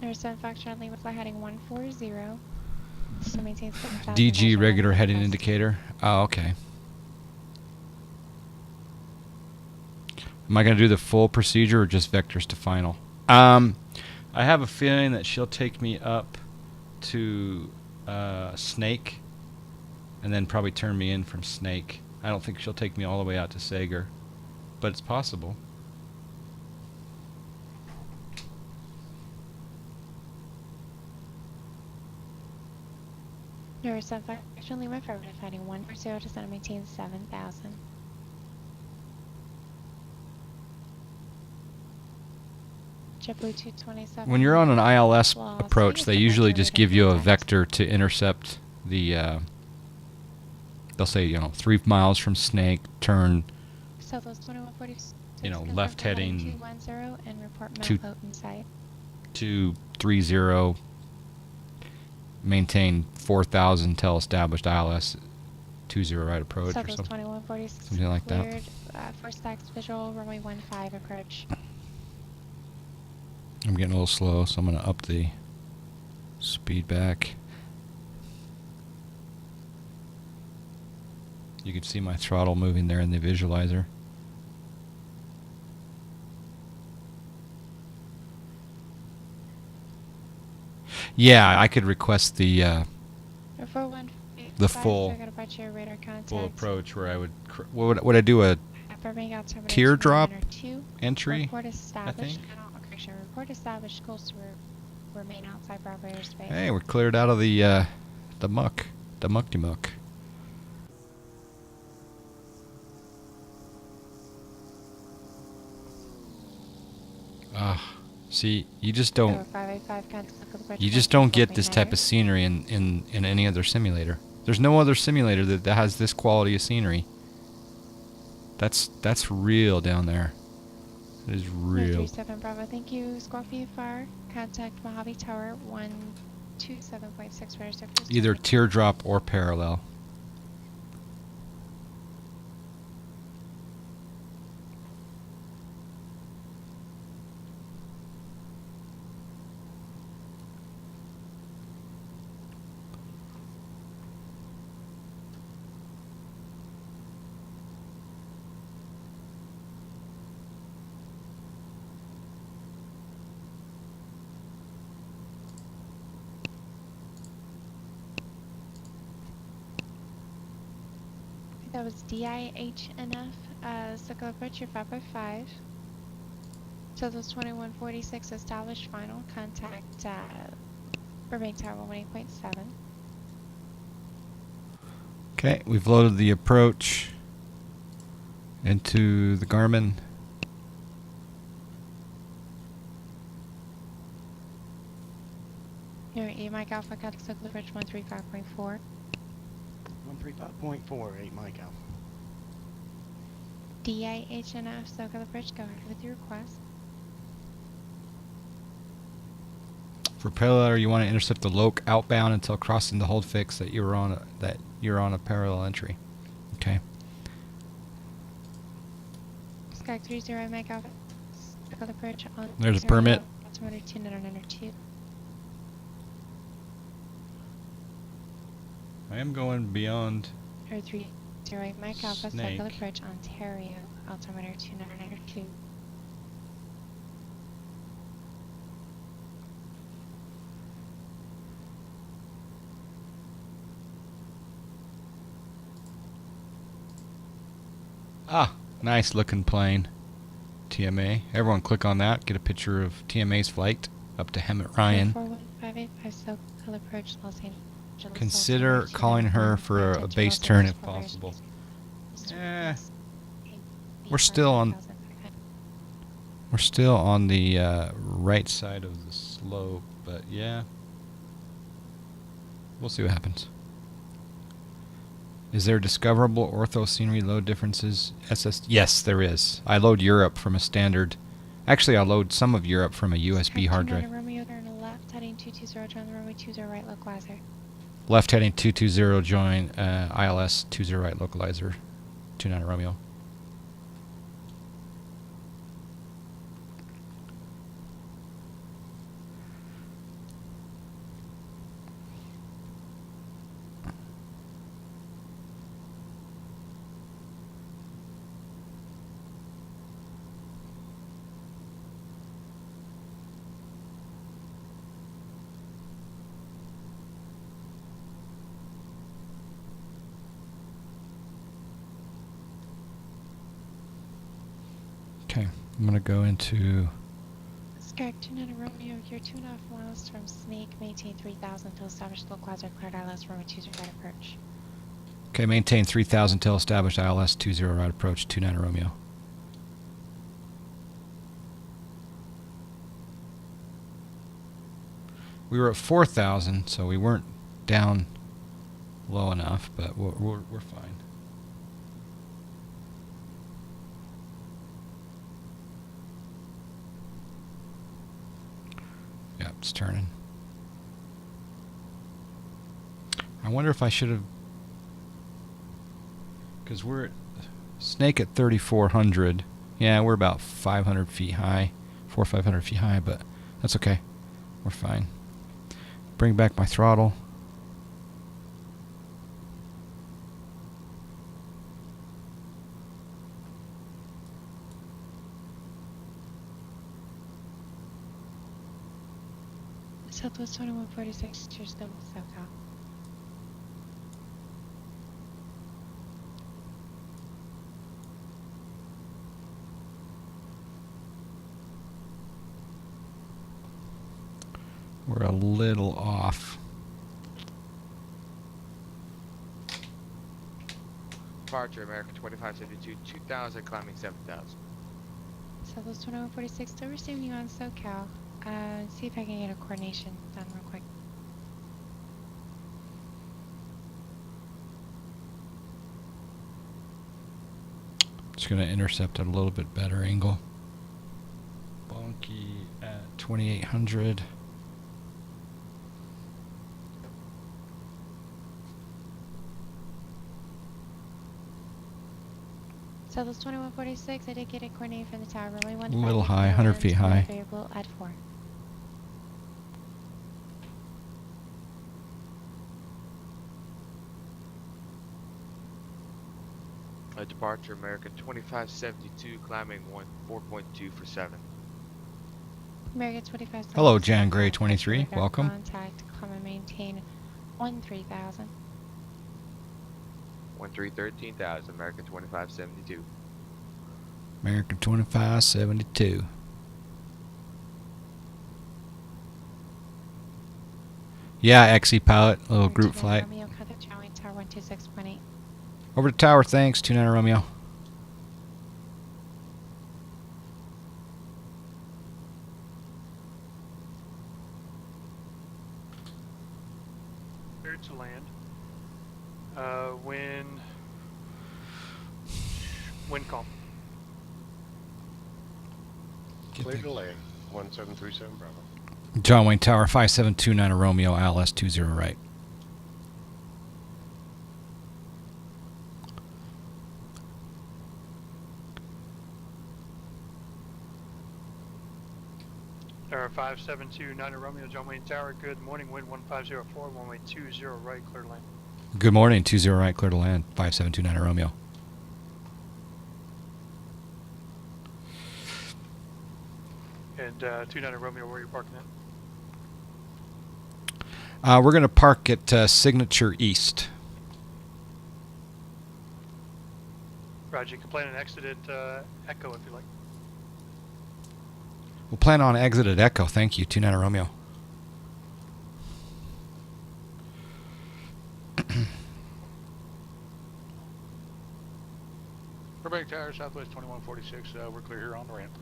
Number 7 Foxtrot Lima, fly heading 140. So maintain 7,000. DG regular heading indicator. Oh, okay. Am I going to do the full procedure or just vectors to final? I have a feeling that she'll take me up to Snake and then probably turn me in from Snake. I don't think she'll take me all the way out to Sager, but it's possible. Number 7 Foxtrot Lima, affirmative, heading 140 to center, maintain 7,000. JetBlue 227. When you're on an ILS approach, they usually just give you a vector to intercept the, they'll say, you know, 3 miles from Snake, turn, So those 2146, you know, left heading 210 and report Mount Houghton site. 230, maintain 4,000 till established ILS 20 right approach So or those something. 2146 Something like that. cleared, first tax visual, runway 15 approach. I'm getting a little slow, so I'm going to up the speed back. You can see my throttle moving there in the visualizer. Yeah, I could request the full approach where I would would I do a teardrop entry? I think. Report established course to remain outside Bravo airspace. Hey, we're cleared out of the muck, the muck-de-muck. See, you just don't. You just don't get this type of scenery in any other simulator. There's no other simulator that has this quality of scenery. That's real down there. It is real. 37 Bravo, thank you. Squawk VFR, contact Mojave Tower 127.6 radar surface. Either teardrop or parallel. That was DIHNF, circle approach, you're 5x5. So those 2146 established final contact, Burbank Tower 18.7. Okay, we've loaded the approach into the Garmin. Here, E Mike Alpha, contact circle approach 135.4. 135.4, 8 Mike Alpha. DIHNF, circle approach, go ahead with your request. For parallel, you want to intercept the loc outbound until crossing the hold fix that you're on a parallel entry. Okay. Sky 30 Mike Alpha, circle approach on. There's a permit. Altimeter 2992. I am going beyond. 30 Mike Alpha, Snake. circle approach Ontario, altimeter 2992. Ah, nice looking plane. TMA. Everyone click on that. Get a picture of TMA's flight up to Hemet Ryan. 41585, circle approach Los Angeles. Consider calling her for a base turn if possible. We're still on the right side of the slope, but yeah. We'll see what happens. Is there discoverable ortho scenery load differences? Yes, there is. I load Europe from a standard. Actually, I load some of Europe from a USB hard drive. Romeo turn left, heading 220, join the runway 20 right localizer. Left heading 220, join ILS 20 right localizer, 29 Romeo. Okay, I'm going to go into... Skype 29 Romeo, you're 2.5 miles from Snake, maintain 3000 till established localizer, cleared ILS, runway 20 right approach. Okay, maintain 3000 till established ILS 20 right approach, 29 Romeo. We were at 4,000, so we weren't down low enough, but we're fine. Yeah, it's turning. I wonder if I should have... Because we're at Snake at 3,400. Yeah, we're about 500 feet high. 400 or 500 feet high, but that's okay. We're fine. Bring back my throttle. Southwest 2146, cheers, double SoCal. We're a little off. Departure, American 2572, 2000, climbing 7000. Southwest 2146, still receiving you on SoCal. See if I can get a coordination done real quick. Just going to intercept at a little bit better angle. Yankee at 2800. Southwest 2146, I did get a coordinate from the tower. Runway 15. A little high, 100 feet high. Variable at 4. Departure American 2572, climbing 4.2 for 7. American 25. Hello, Jan Gray 23. Welcome. Contact, come and maintain 13,000. 13,000, American 2572. American 2572. Yeah, XE pilot, little group flight. Romeo, contact Charlie Tower 126.8. Over to tower, thanks. 29 Romeo. Cleared to land. Wind calm. Clear to land. 1737 Bravo. John Wayne Tower 5729 Romeo, ILS 20 right. Tower 5729 Romeo, John Wayne Tower. Good morning. Wind 1504, runway 20 right, clear to land. Good morning. 20 right, clear to land. 5729 Romeo. And 29 Romeo, where are you parking at? We're going to park at Signature East. Roger, you can plan an exit at Echo if you like. We'll plan on exit at Echo. Thank you. 29 Romeo. Burbank Tower, Southwest 2146, we're clear here on the ramp.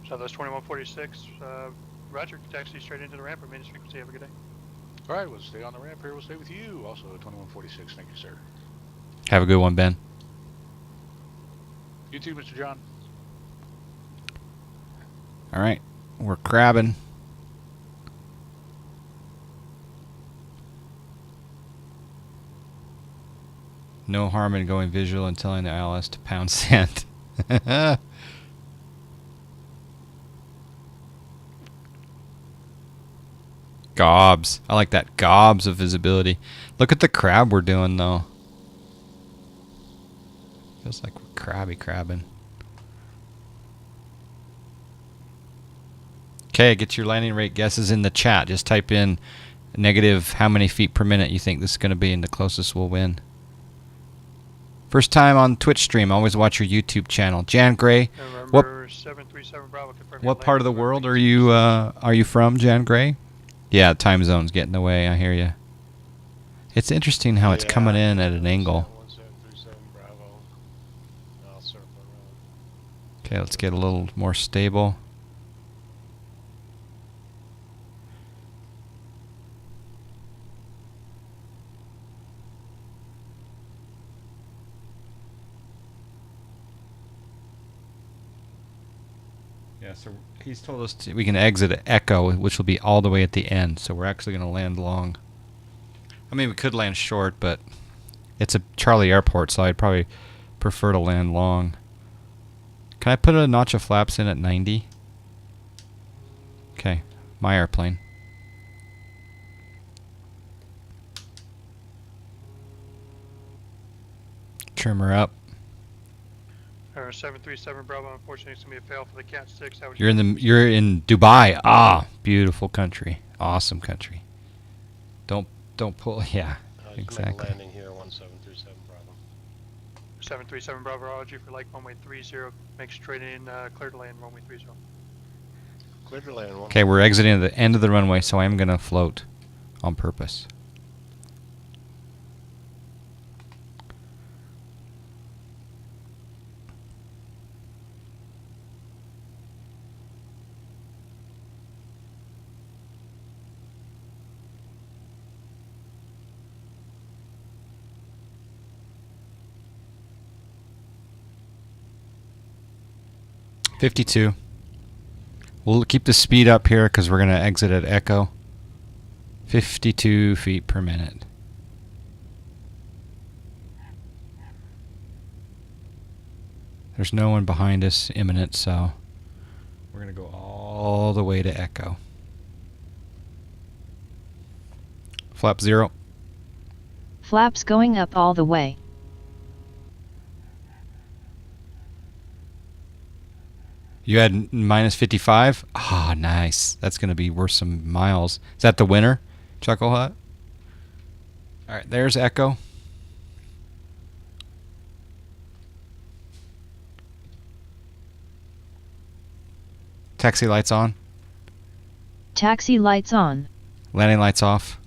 Southwest 2146, Roger, taxi straight into the ramp or maintenance frequency. Have a good day. All right, we'll stay on the ramp here. We'll stay with you. Also 2146. Thank you, sir. Have a good one, Ben. You too, Mr. John. All right. We're crabbing. No harm in going visual and telling the ILS to pound sand. Gobs. I like that. Gobs of visibility. Look at the crab we're doing, though. Feels like we're crabbing. Okay, get your landing rate guesses in the chat. Just type in negative how many feet per minute you think this is going to be, and the closest will win. First time on Twitch stream, always watch your YouTube channel. Jan Gray, what 737 Bravo, what part of the world are you from, Jan Gray? Yeah, time zone's getting in the way, I hear you. It's interesting how it's coming in at an angle. 1737 Bravo. I'll circle around. Okay, let's get a little more stable. Yeah, so he's told us we can exit at Echo, which will be all the way at the end. So we're actually going to land long. I mean, we could land short, but it's a Charlie airport, so I'd probably prefer to land long. Can I put a notch of flaps in at 90? Okay, my airplane. Trim her up. 737 Bravo, unfortunately it's going to be a fail for the Cat 6. You're in Dubai. Ah, beautiful country. Awesome country. Don't pull. Yeah, exactly. Landing here 1737 Bravo. 737 Bravo, Roger for like runway 30. Make straight in, clear to land runway 30. Clear to land. Okay, we're exiting at the end of the runway, so I am going to float on purpose. 52. We'll keep the speed up here because we're going to exit at Echo. 52 feet per minute. There's no one behind us imminent, so we're going to go all the way to Echo. Flap 0. Flaps going up all the way. You had minus 55? Ah, nice. That's going to be worth some miles. Is that the winner, Chuckle Hut? All right, there's Echo. Taxi lights on. Taxi lights on. Landing lights off.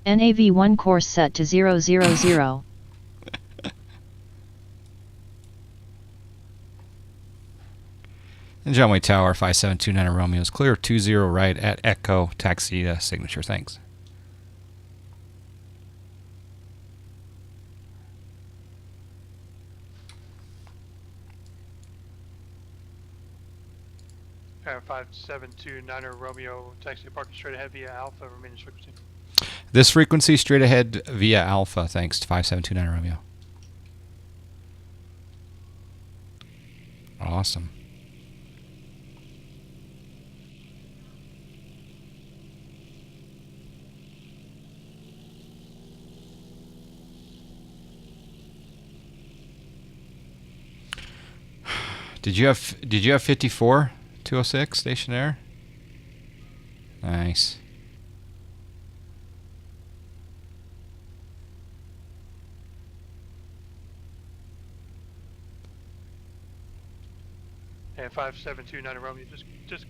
NAV1 course set to 000. And Runway Tower 5729 Romeo is clear. 20 right at Echo. Taxi signature. Thanks. Tower 5729 Romeo, taxi parking straight ahead via Alpha, remaining frequency. This frequency straight ahead via Alpha. Thanks to 5729 Romeo. Awesome. Did you have 54 206 stationary? Nice. And 5729 Romeo, just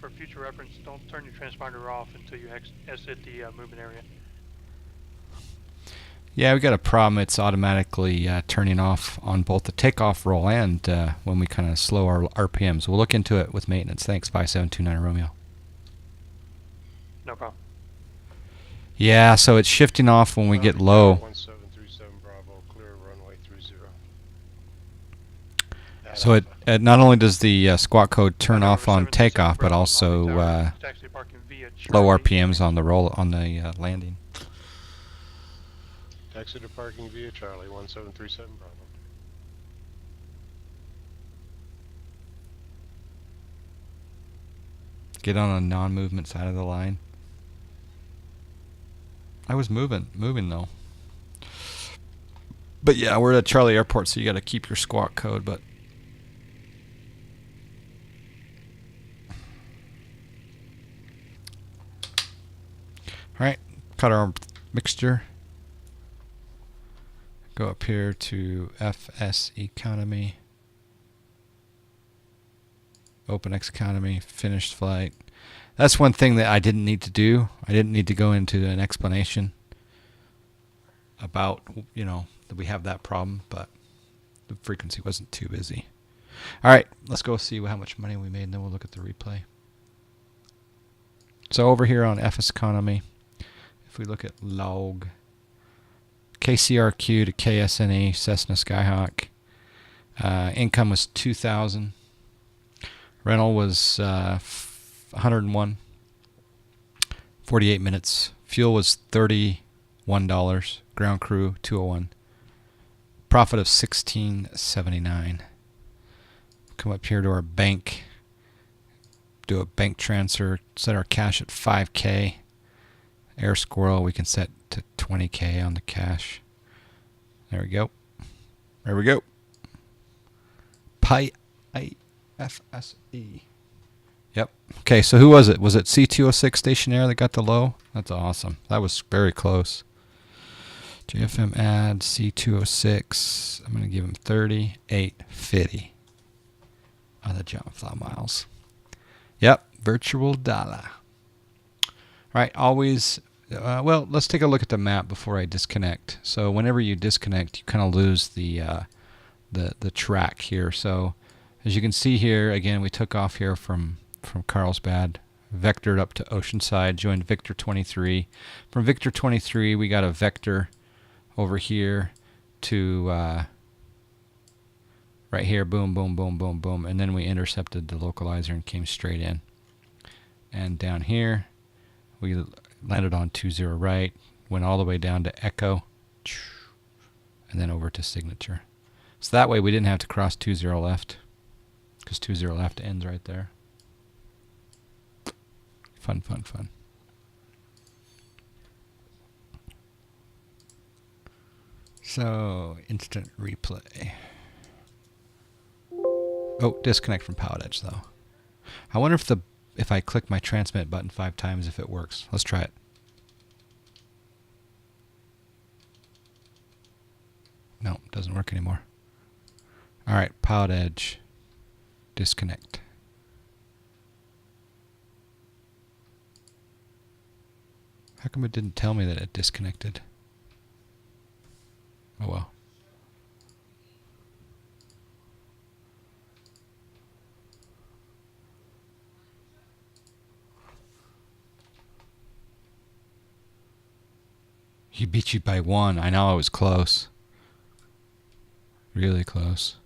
for future reference, don't turn your transponder off until you exit the movement area. Yeah, we got a problem. It's automatically turning off on both the takeoff roll and when we kind of slow our RPMs. We'll look into it with maintenance. Thanks, 5729 Romeo. No problem. Yeah, so it's shifting off when we get low. 1737 Bravo, clear runway 30. So it not only does the squawk code turn off on takeoff, but also low RPMs on the roll on the landing. Taxi to parking via Charlie 1737 Bravo. Get on a non-movement side of the line. I was moving though. But yeah, we're at Charlie Airport, so you got to keep your squawk code. But all right, cut our mixture. Go up here to FSEconomy. OpenX Economy, finished flight. That's one thing that I didn't need to do. I didn't need to go into an explanation about, that we have that problem, but the frequency wasn't too busy. All right, let's go see how much money we made, and then we'll look at the replay. So over here on FSEconomy, if we look at log, KCRQ to KSNA, Cessna Skyhawk, income was $2,000. Rental was 101. 48 minutes. Fuel was $31. Ground crew $201. Profit of $16.79. Come up here to our bank. Do a bank transfer. Set our cash at $5K. Air Squirrel we can set to $20K on the cash. There we go. There we go. FSE. Yep. Okay, so who was it? Was it C206 Stationaire that got the low? That's awesome. That was very close. JFM add C206. I'm going to give him 38.50 on the jump fly miles. Yep, virtual dollar. All right, always. Well, let's take a look at the map before I disconnect. So whenever you disconnect, you kind of lose the track here. So as you can see here, again, we took off here from Carlsbad, vectored up to Oceanside, joined Victor 23. From Victor 23, we got a vector over here to Right here, boom, boom, boom, boom, boom. And then we intercepted the localizer and came straight in. And down here, we landed on 20 right, went all the way down to Echo, and then over to Signature. So that way we didn't have to cross 20 left, because 20 left ends right there. Fun, fun, fun. So, instant replay. Oh, disconnect from Pilotedge though. I wonder if I click my transmit button 5 times if it works. Let's try it. No, it doesn't work anymore. Alright, Pilotedge. Disconnect. How come it didn't tell me that it disconnected? Oh well. He beat you by 1. I know I was close. Really close.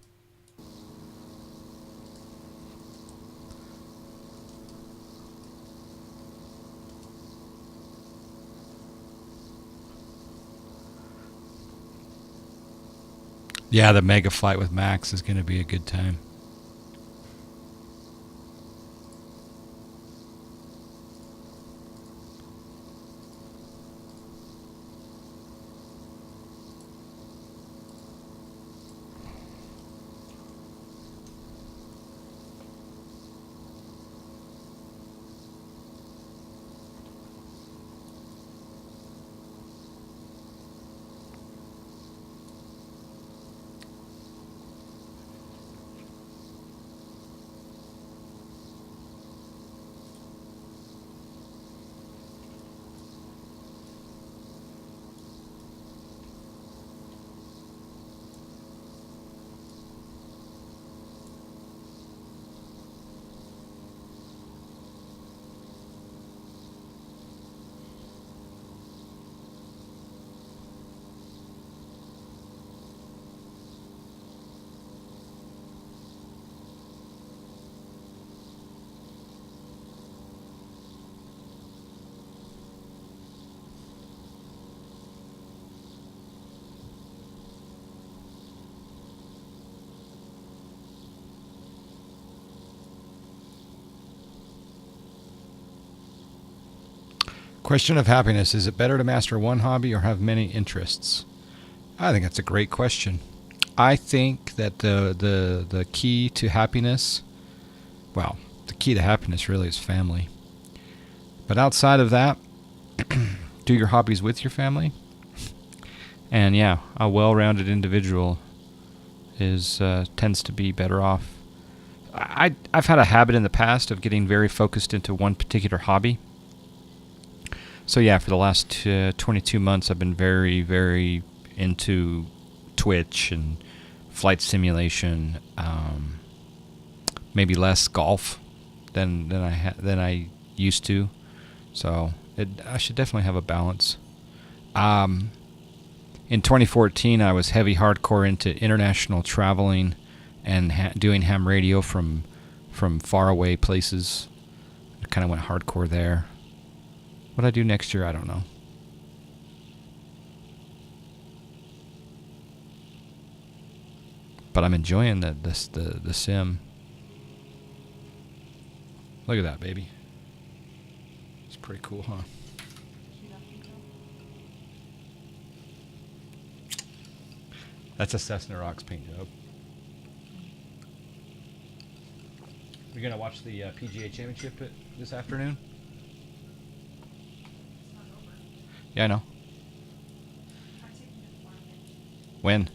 Yeah, the mega flight with Max is going to be a good time. Question of happiness. Is it better to master one hobby or have many interests? I think that's a great question. I think that the key to happiness, well, the key to happiness really is family. But outside of that, do your hobbies with your family. And yeah, a well-rounded individual tends to be better off. I've had a habit in the past of getting very focused into one particular hobby. So yeah, for the last 22 months, I've been very, very into Twitch and flight simulation. Maybe less golf than I used to. So I should definitely have a balance. In 2014, I was heavy hardcore into international traveling and doing ham radio from faraway places. I kind of went hardcore there. What I do next year, I don't know. But I'm enjoying the sim. Look at that, baby. It's pretty cool, huh? That's a Cessna Rocks paint job. We're gonna watch the PGA Championship this afternoon. Yeah, I know. When?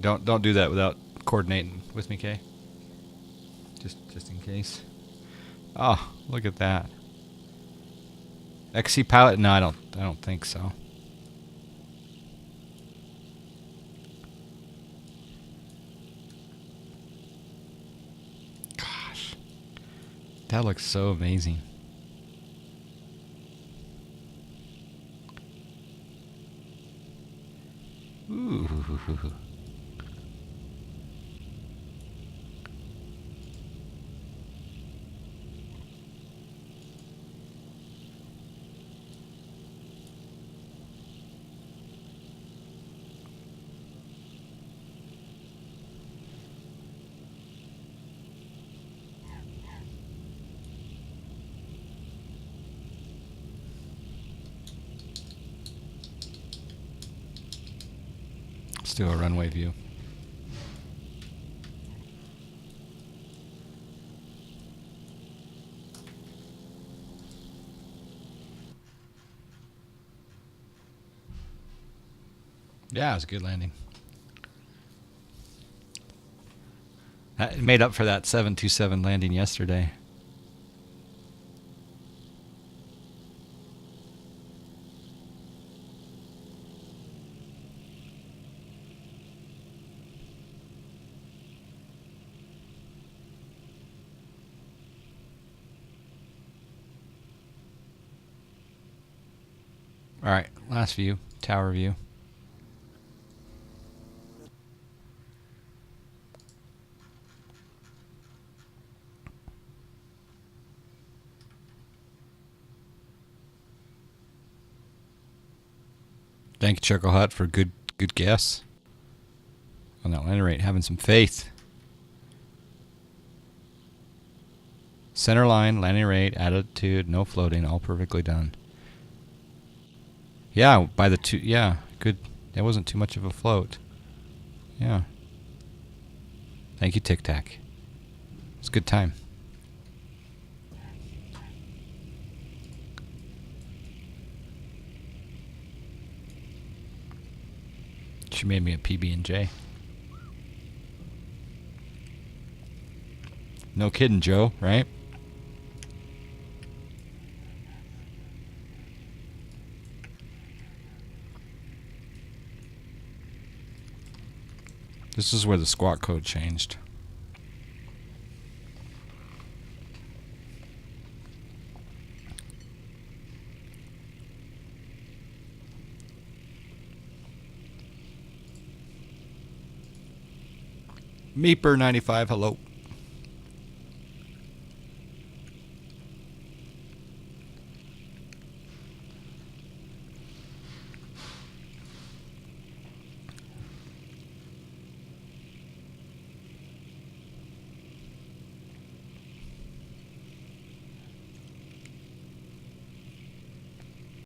Don't do that without coordinating with me, Kay. Just in case. Oh, look at that. XC Pilot? No, I don't think so. Gosh. That looks so amazing. Ooh. Let's do a runway view. Yeah, it was a good landing. That made up for that 727 landing yesterday. All right, last view, tower view. Thank you, Chuckle Hut, for good guess on that landing rate. Having some faith. Center line, landing rate, attitude, no floating, all perfectly done. Yeah, by the two, yeah, good. That wasn't too much of a float. Yeah. Thank you, Tic Tac. It's a good time. She made me a PB&J. No kidding, Joe, right? This is where the squawk code changed. Meeper 95, hello.